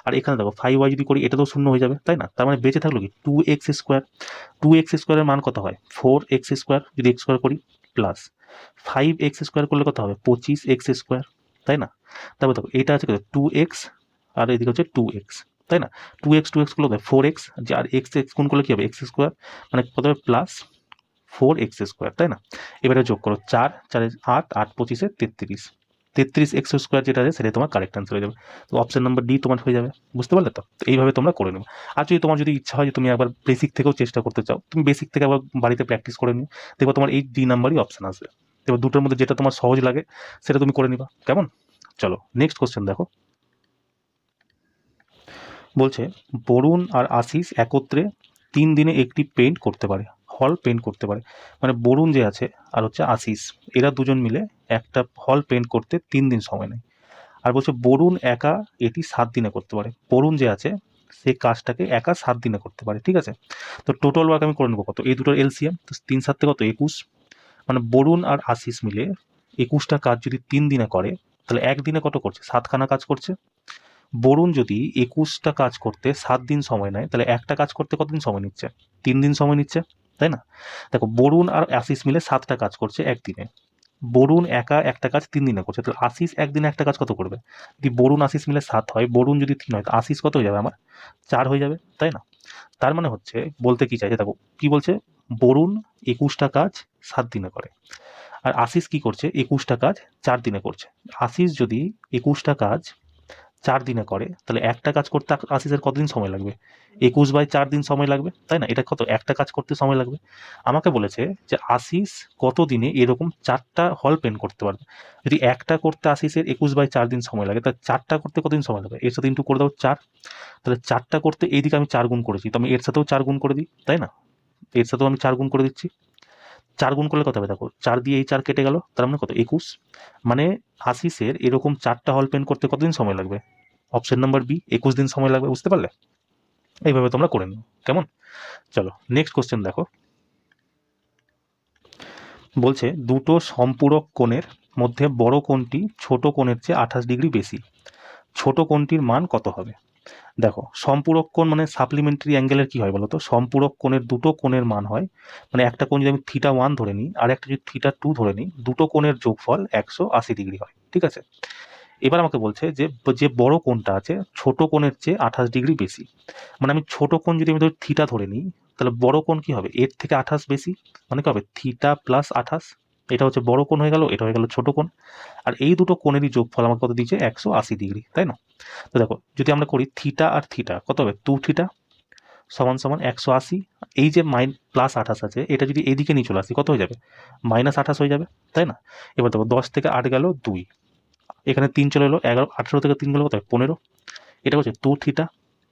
আর এখানে দেখো 5y যদি করি এটা তো শূন্য হয়ে যাবে, তাই না? তার মানে বেঁচে থাকলো কি 2x স্কোয়ার। 2x স্কোয়ারের মান কত হয় 4x স্কোয়ার, যদি x স্কোয়ার করি প্লাস 5x স্কোয়ার করলে কত হবে 25x স্কোয়ার, তাই না? তারপর দেখো এটা আছে কত 2x, আর এদিকে হচ্ছে 2x, তাই না? 2x করলে 4x, আর x গুণ করলে কি হবে x স্কোয়ার, মানে কত হবে প্লাস 4x স্কোয়ার, তাই না? এবারে যোগ করো 4 4 8 8 25 33, 33x স্কোয়ার যেটা আছে সেটা তোমার কারেক্ট আনসার হয়ে যাবে। তো অপশন নাম্বার ডি তোমার হয়ে যাবে, বুঝতে পারলে তো? তো এইভাবে তোমরা করে নেবে। আর যদি তোমার যদি ইচ্ছা হয় যে তুমি আবার বেসিক থেকেও চেষ্টা করতে চাও, তুমি বেসিক থেকে আবার বাড়িতে প্র্যাকটিস করে নিও, দেখো তোমার এই ডি নাম্বারই অপশন আসবে। এবার দুটোর মধ্যে যেটা তোমার সহজ লাগে সেটা তুমি করে নিবা, কেমন? চলো নেক্সট কোশ্চেন দেখো। বলছে বরুণ আর আশিস একত্রে 3 দিনে একটি পেইন্ট করতে পারে, হল পেইন্ট করতে পারে। মানে বরুণ যে আছে আর হচ্ছে আশিস, এরা দুজন মিলে একটা হল পেইন্ট করতে 3 দিন সময় নেয়। আর বলছে বরুণ একা এটি 7 দিনে করতে পারে। বরুণ যে আছে সে কাজটাকে একা 7 দিনে করতে পারে, ঠিক আছে। তো টোটাল ওয়ার্ক আমি করে নেবো কত, এই দুটোর এলসিএম, তো 3 7 কত 21। মানে বরুণ আর আশিস মিলে 21টা কাজ যদি 3 দিনে করে, তাহলে একদিনে কত করছে 7খানা কাজ করছে। বরুণ যদি 21টা কাজ করতে 7 দিন সময় নেয়, তাহলে একটা কাজ করতে কতদিন সময় নিচ্ছে 3 দিন সময় নিচ্ছে, তাই না? দেখো বরুণ আর আশিস মিলে 7টা কাজ করছে একদিনে, বরুণ একা একটা কাজ 3 দিনে করছে, তাহলে আশিস একদিনে একটা কাজ কত করবে? যদি বরুণ আশিস মিলে 7 হয়, বরুণ যদি 3 হয়, তো আশিস কত হয়ে যাবে আমার 4 হয়ে যাবে, তাই না? তার মানে হচ্ছে বলতে কি চাইছে দেখো, কি বলছে, বরুণ 21টা কাজ 7 দিনে করে, আর আশিস কি করছে 21টা কাজ 4 দিনে করছে। আশিস যদি 21টা কাজ 4 দিনে করে, তাহলে একটা কাজ করতে আশিসের কতদিন সময় লাগবে 21/4 দিন সময় লাগবে, তাই না? এটা কত একটা কাজ করতে সময় লাগবে। আমাকে বলেছে যে আশিস কত দিনে এরকম 4টা হল পেন্ট করতে পারবে। যদি একটা করতে আশিসের 21/4 দিন সময় লাগে, তাহলে 4টা করতে কতদিন সময় লাগবে, এর সাথে ইন্টু করে দাও 4। তাহলে 4টা করতে এইদিকে আমি 4 গুণ করেছি, তো আমি এর সাথেও 4 গুণ করে দিই, তাই না? এর সাথেও আমি 4 গুণ করে দিচ্ছি। 4 গুণ করলে কত হবে দেখো, 4 দিয়ে এই 4 কেটে গেল, তার মানে কত 21। মানে আশিসের এরকম 4টা হল পেন্ট করতে কতদিন সময় লাগবে? অপশন নাম্বার বি 21 দিন সময় লাগবে, বুঝতে পারলে? এইভাবে তোমরা করে নিও, কেমন? চলো নেক্সট কোশ্চেন দেখো। বলছে দুটো সম্পূরক কোণের মধ্যে বড় কোণটি ছোট কোণের চেয়ে 28 ডিগ্রি বেশি, ছোট কোণটির মান কত হবে? দেখো সম্পূরক কোণ মানে সাপ্লিমেন্টারি অ্যাঙ্গেলের কি হয় বলো তো, সম্পূরক কোণের দুটো কোণের মান হয়, মানে একটা কোণ যদি আমি θ1 ধরে নিই আর একটা যদি θ2 ধরে নিই, দুটো কোণের যোগফল 180 ডিগ্রি হয়, ঠিক আছে। এবার আমাকে বলছে যে যে বড় কোণটা আছে ছোট কোণের চেয়ে 28 ডিগ্রি বেশি। মানে আমি ছোট কোণ যদি আমি ধরি থিটা ধরে নিই, তাহলে বড় কোণ কি হবে এর থেকে 28 বেশি, মানে কি হবে থিটা প্লাস 28। এটা হচ্ছে বড় কোণ হয়ে গেল, এটা হয়ে গেল ছোট কোণ। আর এই দুটো কোণেরই যোগফল আমাকে কত দিচ্ছে 180 ডিগ্রি, তাই না? তো দেখো যদি আমরা করি থিটা আর থিটা কত হবে 2 থিটা সমান সমান 180। এই যে প্লাস 28 আছে এটা যদি এইদিকে নিয়ে চলে আসি কত হয়ে যাবে -28 হয়ে যাবে, তাই না? এবার দেখো 10 থেকে 8 গেল 2, এখানে 3 চলে এলো, 11 18 থেকে 3 গেলে কত হয় 15। এটা হচ্ছে 2 থিটা।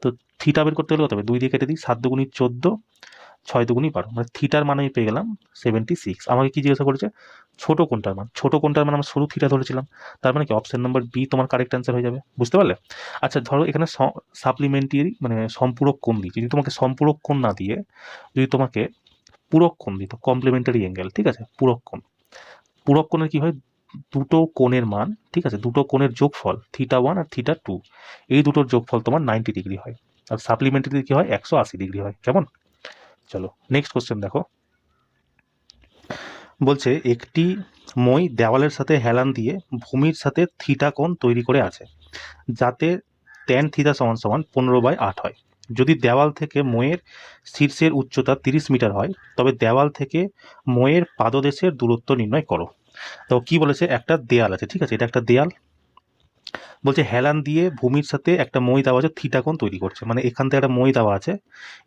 তো থিটা বের করতে গেলে কত হবে, 2 দিয়ে কেটে দিই, 7 দুগুণী 14, 6 দুগুণী 12, মানে থিটার মান আমি পেয়ে গেলাম 76। আমাকে কি জিজ্ঞাসা করেছে, ছোট কোনটার মান। ছোট কোনটার মান আমরা সরু থিটা ধরেছিলাম, তার মানে কি অপশন নাম্বার বি তোমার কারেক্ট অ্যান্সার হয়ে যাবে। বুঝতে পারলে? আচ্ছা ধরো এখানে সাপ্লিমেন্টারি মানে সম্পূরক কোণ দিই, যদি তোমাকে সম্পূরক কোণ না দিয়ে যদি তোমাকে পূরক কোণ দিত, কমপ্লিমেন্টারি অ্যাঙ্গেল, ঠিক আছে, পূরক কোণ। পূরক কোণের কি হয়, দুটো কোণের মান, ঠিক আছে, দুটো কোণের যোগফল θ1 আর θ2, এই দুটোর যোগফল তোমার 90 ডিগ্রি হয়। আর সাপ্লিমেন্টারি কি হয়, 180 ডিগ্রি হয়। কেমন? চলো নেক্সট কোশ্চেন দেখো। বলছে একটি মই দেওয়ালের সাথে হেলান দিয়ে ভূমির সাথে থিটা কোণ তৈরি করে আছে, যাতে tan θ = 15/8 হয়। যদি দেওয়াল থেকে মইয়ের শীর্ষের উচ্চতা 30 মিটার হয়, তবে দেওয়াল থেকে মইয়ের পাদদেশের দূরত্ব নির্ণয় করো। তো কি বলেছে, একটা দেয়াল আছে, ঠিক আছে, এটা একটা দেয়াল। বলছে হেলান দিয়ে ভূমির সাথে একটা মই দেওয়া আছে, থিটা কোণ তৈরি করছে, মানে এখান থেকে একটা মই দেওয়া আছে,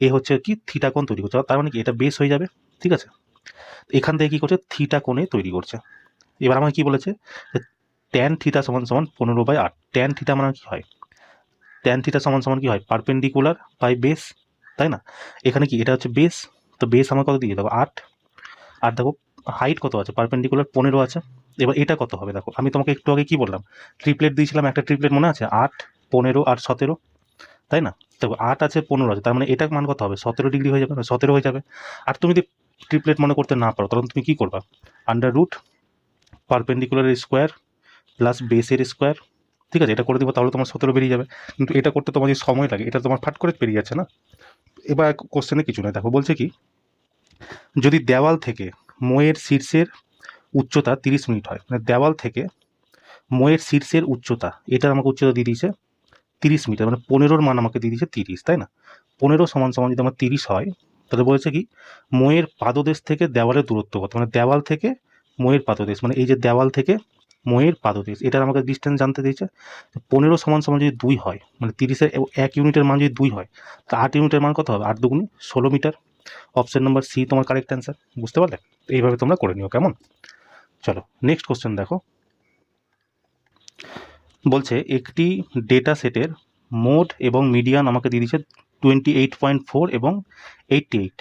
এ হচ্ছে কি থিটা কোণ তৈরি করছে, তার মানে কি এটা বেস হয়ে যাবে, ঠিক আছে। এখান থেকে কি করছে, থিটা কোণে তৈরি করছে। এবার আমাকে কি বলেছে, tan θ = 15/8। tan θ মানে কি হয়, tan θ = কি হয়, পারপেন্ডিকুলার বাই বেস, তাই না? এখানে কি এটা হচ্ছে বেস, তো বেস আমার কত দিয়ে দেখো 8, আর দেখো হাইট কত আছে, পারপেন্ডিকুলার 15 আছে। এবার এটা কত হবে, দেখো আমি তোমাকে একটু আগে কি বললাম, ট্রিপলেট দিয়েছিলাম, একটা ট্রিপলেট মনে আছে, 8, 15 আর 17, তাই না? দেখো 8 আছে, 15 আছে, তার মানে এটার মান কত হবে, 17 ডিগ্রি হয়ে যাবে, 17 হয়ে যাবে। আর তুমি যদি ট্রিপলেট মনে করতে না পারো, তখন তুমি কি করবা, under root perpendicular square plus বেসের স্কোয়ার, ঠিক আছে, এটা করে দেবো, তাহলে তোমার 17 বেরিয়ে যাবে। কিন্তু এটা করতে তোমার যে সময় লাগে, এটা তোমার ফাট করে বেরিয়ে যাচ্ছে না। এবার কোশ্চেনে কিছু নয়, দেখো বলছে কি, যদি দেওয়াল থেকে মইয়ের শীর্ষের উচ্চতা 30 মিনিট হয়, মানে দেওয়াল থেকে মইয়ের শীর্ষের উচ্চতা, এটার আমাকে উচ্চতা দিয়ে দিয়েছে 30 মিটার, মানে 15-র মান আমাকে দিয়ে দিয়েছে 30, তাই না? 15 = যদি আমার 30 হয়, তাহলে বলেছে কি মইয়ের পাদদেশ থেকে দেওয়ালের দূরত্ব কত, মানে দেওয়াল থেকে মইয়ের পাদদেশ, মানে এই যে দেওয়াল থেকে মইয়ের পাদদেশ, এটার আমাকে ডিস্টেন্স জানতে দিয়েছে। 15 = যদি 2 হয়, মানে 30-এর 1 ইউনিটের মান যদি 2 হয়, তা 8 ইউনিটের মান কত হবে, 8 দুগুণী 16 মিটার। অপশন নাম্বার সি তোমার কারেক্ট অ্যান্সার। বুঝতে পারলে? এইভাবে তোমরা করে নিও। কেমন? চলো নেক্সট কোশ্চেন দেখো। বলছে একটি ডেটা সেটের মোড এবং মিডিয়ান আমাকে দিয়ে দিচ্ছে 28.4 এবং 88।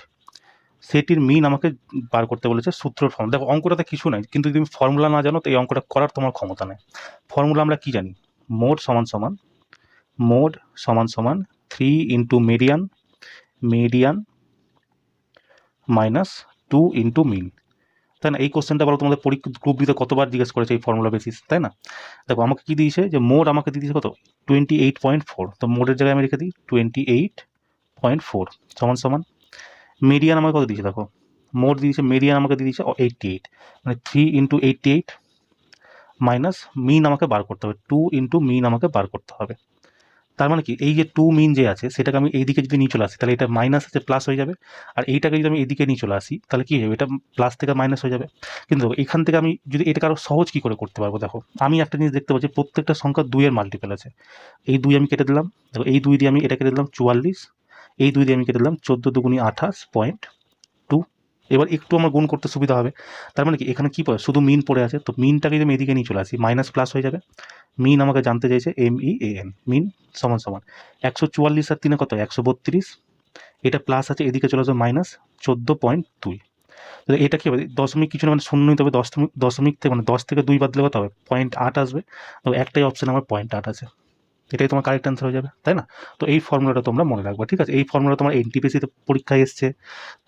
সেটির মিন আমাকে বার করতে বলেছে, সূত্রের ফর্ম। দেখো অঙ্কটাতে কিছু নাই, কিন্তু যদি তুমি ফর্মুলা না জানো তো এই অঙ্কটা করার তোমার ক্ষমতা নেই। ফর্মুলা আমরা কি জানি, মোড সমান 3 into median minus 2 into mean, তাই না? এই কোশ্চেনটা বলো তোমাদের পরীক্ষা গ্রুপ বিতে কতবার জিজ্ঞেস করেছে এই ফর্মুলা বেসিস, তাই না? দেখো আমাকে কি দিয়েছে, যে মোড আমাকে দিয়ে দিয়েছে কত, 28.4, তো মোডের জায়গায় আমি রেখে দিই 28.4 সমান মিডিয়ান আমাকে কত দিয়েছে, দেখো মোড দিয়েছে, মিডিয়ান আমাকে দিয়ে দিয়েছে 88, মানে 3 ইন্টু 88 মাইনাস মিন আমাকে বার করতে হবে, 2 ইন্টু মিন আমাকে বার করতে হবে। তার মানে কি এই যে 2 মিন যে আছে, সেটাকে আমি এইদিকে যদি নিয়ে চলে আসি, তাহলে এটা মাইনাস আছে প্লাস হয়ে যাবে। আর এইটাকে যদি আমি এইদিকে নিয়ে চলে আসি, তাহলে কি হবে, এটা প্লাস থেকে মাইনাস হয়ে যাবে। কিন্তু এখান থেকে আমি যদি এটাকে আরও সহজ কী করে করতে পারবো, দেখো আমি একটা জিনিস দেখতে পাচ্ছি, প্রত্যেকটা সংখ্যা 2 এর মাল্টিপল আছে। এই 2 আমি কেটে দিলাম, দেখো এই 2 দিয়ে আমি এটা কেটে দিলাম 44, এই 2 দিয়ে আমি কেটে দিলাম 14 দুগুণী 28.2। এবার একটু আমার গুণ করতে সুবিধা হবে। তার মানে কি এখানে কি পড়ে, শুধু মিন পড়ে আছে, তো মিনটাকে যদি আমি এদিকে নিয়ে চলে আসি, মাইনাস প্লাস হয়ে যাবে। মিন আমাকে জানতে চাইছে MEAN, মিন সমান 144 আর 3 কত, 132, এটা প্লাস আছে, এদিকে চলে আসবে মাইনাস 14.2। তাহলে এটা কি হবে, দশমিক কিছু না, মানে শূন্য নিতে হবে, দশমিক থেকে মানে 10 থেকে 2 বাদ দিলে কত হবে, 0.8 আসবে। তো একটাই অপশন আমার 0.8 আছে, এটাই তোমার কারেক্ট অ্যান্সার হয়ে যাবে, তাই না? তো এই ফর্মুলাটা তোমরা মনে রাখবে, ঠিক আছে? এই ফর্মুলা তোমার এনটিপিসিতে পরীক্ষায় এসছে,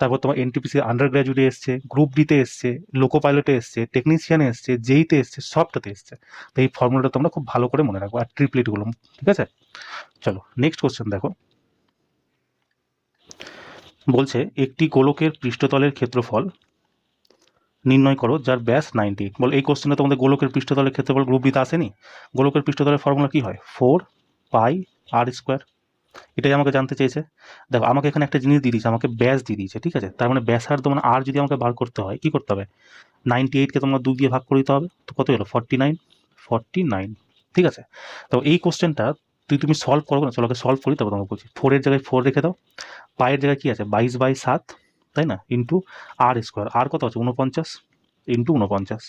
তারপর তোমার এনটিপিসি আন্ডার গ্র্যাজুয়েটে এসছে, গ্রুপ ডিতে এসছে, লোকো পাইলটে এসছে, টেকনিশিয়ানে এসছে, জেইতে এসছে, সবটাতে এসছে। তো এই ফর্মুলাটা তোমরা খুব ভালো করে মনে রাখবো, আর ট্রিপলেটগুলো, ঠিক আছে? চলো নেক্সট কোশ্চেন দেখো। বলছে একটি গোলকের পৃষ্ঠতলের ক্ষেত্রফল নির্ণয় করো যার ব্যাস 90। বল এই কোশ্চেনে তোমাদের গোলকের পৃষ্ঠতলের ক্ষেত্রফল গ্রুপ বিতে আসেনি? গোলকের পৃষ্ঠতলের ফর্মুলা কি হয়, 4πr²। এটাই আমাকে জানতে চেয়েছে। দেখো আমাকে এখানে একটা জিনিস দিয়ে দিয়েছে, আমাকে ব্যাস দিয়ে দিয়েছে, ঠিক আছে? তার মানে ব্যাসার্ধ মানে আর যদি আমাকে বার করতে হয়, কি করতে হবে, 98কে তোমরা 2 দিয়ে ভাগ করে দিতে হবে, তো কত হলো 49, ঠিক আছে? তো এই কোশ্চেনটা তুমি সলভ করো না, চলো সলভ করি, তবে তোমাকে বলছি 4 এর জায়গায় 4 রেখে দাও, পায়ের জায়গায় কি আছে 22/7, তাই না, ইন্টু আর স্কোয়ার, আর কত আছে 49 ইন্টু 49,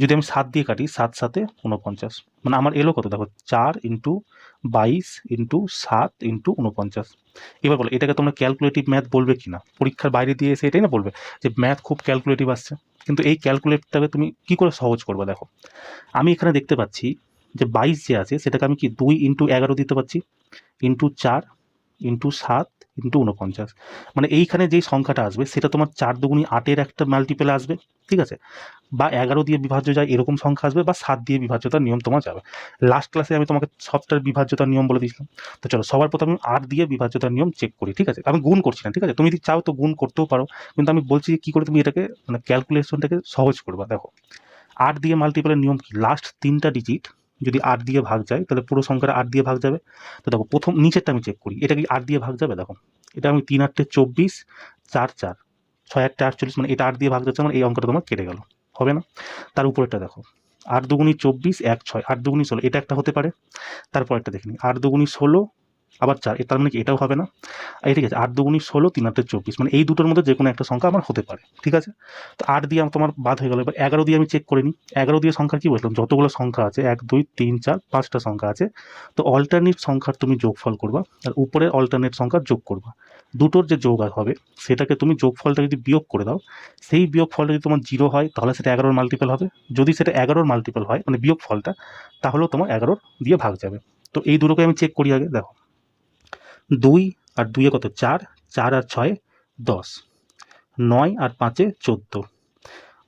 যদি আমি 7 দিয়ে কাটি, 7 7 49, মানে আমার এলো কত দেখো 4 ইন্টু 22 ইন্টু 7 ইন্টু 49। এবার বলো এটাকে তোমরা ক্যালকুলেটিভ ম্যাথ বলবে কি না? পরীক্ষার বাইরে দিয়ে এসে এটাই না বলবে যে ম্যাথ খুব ক্যালকুলেটিভ আসছে। কিন্তু এই ক্যালকুলেটটাকে তুমি কি করে সহজ করবে? দেখো আমি এখানে দেখতে পাচ্ছি যে 22 যে আছে সেটাকে আমি কি 2 ইন্টু 11 দিতে পারছি, ইন্টু 4 ইন্টু 7 ইন্টু 49, মানে এইখানে যেই সংখ্যাটা আসবে সেটা তোমার 4 দুগুণী 8-এর একটা মাল্টিপেল আসবে, ঠিক আছে? বা 11 দিয়ে বিভাজ্য যায় এরকম সংখ্যা আসবে, বা 7 দিয়ে বিভাজ্যতার নিয়ম তোমার যাবে। লাস্ট ক্লাসে আমি তোমাকে সবটার বিভাজ্যতার নিয়ম বলে দিয়েছিলাম। তো চলো সবার প্রথমে আমি 8 দিয়ে বিভাজ্যতার নিয়ম চেক করি, ঠিক আছে? আমি গুণ করছি না, ঠিক আছে? তুমি যদি চাও তো গুণ করতেও পারো, কিন্তু আমি বলছি কি করে তুমি এটাকে মানে ক্যালকুলেশনটাকে সহজ করবা। দেখো 8 দিয়ে মাল্টিপেলের নিয়ম কি, লাস্ট 3টা ডিজিট যদি 8 দিয়ে ভাগ যায় তাহলে পুরো সংখ্যাটা 8 দিয়ে ভাগ যাবে। তো দেখো প্রথম নিচেরটা আমি চেক করি, এটা কি 8 দিয়ে ভাগ যাবে? দেখো এটা আমি 3 8 24, 4 4, 6 8 48, মানে এটা 8 দিয়ে ভাগ যাচ্ছে, মানে এই অঙ্কটা তোমার কেটে গেল, হবে না? তার উপরেরটা দেখো 8 দুগুণী 24, 1 6, 8 দুগুণী 16, এটা একটা হতে পারে। তারপর একটা দেখে নিই 8 দুগুণী 16 আবার 4, তার মানে কি এটাও হবে না। ঠিক আছে 8 দুগুণী 16, 3 8 24, মানে এই দুটোর মধ্যে যে কোনো একটা সংখ্যা আমার হতে পারে, ঠিক আছে? তো 8 দিয়ে তোমার বাদ হয়ে গেল। এবার 11 দিয়ে আমি চেক করে নিই। 11 দিয়ে সংখ্যা কি বললাম, যতগুলো সংখ্যা আছে 1 2 3 4 5টা সংখ্যা আছে, তো অল্টারনেট সংখ্যার তুমি যোগফল করবা আর উপরে অল্টারনেট সংখ্যার যোগ করবা। দুটোর যে যোগ হবে সেটাকে তুমি যোগফলটা যদি বিয়োগ করে দাও, সেই বিয়োগফলটা যদি তোমার 0 হয় তাহলে সেটা 11-র মাল্টিপল হবে। যদি সেটা 11-র মাল্টিপল হয় মানে বিয়োগফলটা, তাহলেও তোমার 11 দিয়ে ভাগ যাবে। তো এই দুটোকে আমি চেক করি আগে। দেখো 2 আর 2 কত 4, 4 আর 6 10, 9 আর 5 14,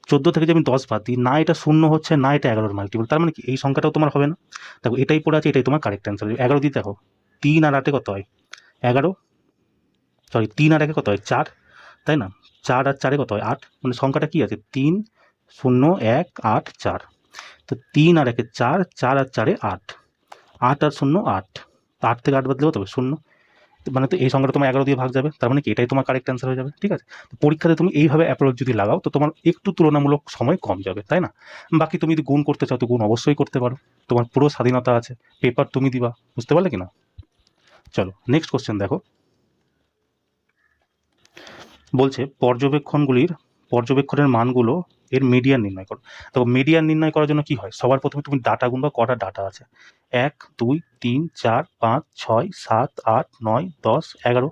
14 থেকে যদি আমি 10 বাদ দিই, না এটা 0 হচ্ছে না এটা 11-র মাল্টিপল, তার মানে কি এই সংখ্যাটাও তোমার হবে না। দেখো এটাই পড়ে আছে, এটাই তোমার কারেক্ট অ্যান্সার। 11 দিয়ে দেখো 3 আর 8 কত হয় 11, সরি 3 আর 1 কত হয় 4, তাই না? 4 আর 4 কত হয় 8, মানে সংখ্যাটা কি আছে 3 0 1 8 4। তো 3 আর 1 4, 4 আর 4 8, 8 আর 0 8, 8 থেকে 8 বাদ দিলে কত হবে 0, মানে তো এই সংখ্যাটা তোমার 11 দিয়ে ভাগ যাবে, তার মানে কি এটাই তোমার কারেক্ট অ্যান্সার হয়ে যাবে, ঠিক আছে? তো পরীক্ষাতে তুমি এইভাবে অ্যাপ্রোচ যদি লাগাও তো তোমার একটু তুলনামূলক সময় কম যাবে, তাই না? বাকি তুমি যদি গুণ করতে চাও তো গুণ অবশ্যই করতে পারো, তোমার পুরো স্বাধীনতা আছে, পেপার তুমি দিবা, বুঝতে পারলে কিনা? চলো নেক্সট কোশ্চেন দেখো, বলছে পর্যবেক্ষণের মানগুলো এর মিডিয়ান নির্ণয় করো। তো মিডিয়ান নির্ণয় করার জন্য কি হয়, সবার প্রথমে তুমি ডাটা গুনবা, কটা ডাটা আছে 1 2 3 4 5 6 7 8 9 10 11,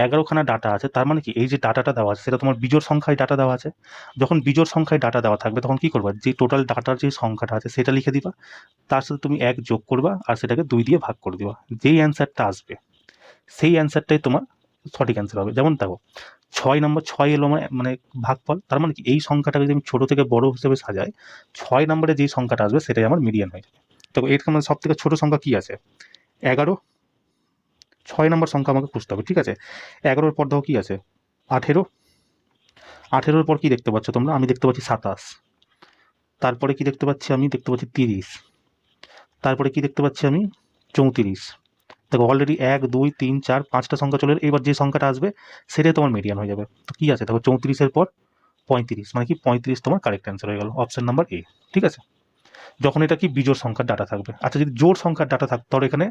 11খানা ডাটা আছে। তার মানে কি এই যে ডাটাটা দেওয়া আছে সেটা তোমার বিজোড় সংখ্যায় ডাটা দেওয়া আছে। যখন বিজোড় সংখ্যায় ডাটা দেওয়া থাকবে তখন কি করবা, যে টোটাল ডাটার যে সংখ্যাটা আছে সেটা লিখে দিবা, তার সাথে তুমি 1 যোগ করবা আর সেটাকে 2 দিয়ে ভাগ করে দিবা। যেই অ্যান্সারটা আসবে সেই অ্যান্সারটাই তোমার সঠিক অ্যান্সার হবে। যেমন দেখো 6 নম্বর 6 এলো মানে ভাগফল, তার মানে কি এই সংখ্যাটাকে যদি আমি ছোট থেকে বড় হিসেবে সাজাই 6 নম্বরে যেই সংখ্যাটা আসবে সেটাই আমার মিডিয়ান হয়ে যাবে। তো এর মধ্যে সব থেকে ছোট সংখ্যা কি আছে 11, 6 নম্বর সংখ্যা আমাকে খুঁজতে হবে, ঠিক আছে? 11-র পর দেখো কি আছে 18, 18-র পর কি দেখতে পাচ্ছ তোমরা, আমি দেখতে পাচ্ছি 27, তারপরে কি দেখতে পাচ্ছি, আমি দেখতে পাচ্ছি 30, তারপরে কি দেখতে পাচ্ছি আমি 34। দেখো অলরেডি 1 2 3 4 5টা সংখ্যা চলে এলো। এবার যে সংখ্যাটা আসবে সেটাই তোমার মিডিয়ান হয়ে যাবে। তো কি আছে দেখো 34-এর পর 35, মানে কি 35 তোমার কারেক্ট অ্যান্সার হয়ে গেল, অপশন নাম্বার এ, ঠিক আছে? যখন এটা কি বিজোড় সংখ্যার ডাটা থাকবে। আচ্ছা যদি জোড় সংখ্যার ডাটা থাকতো ধরো এখানে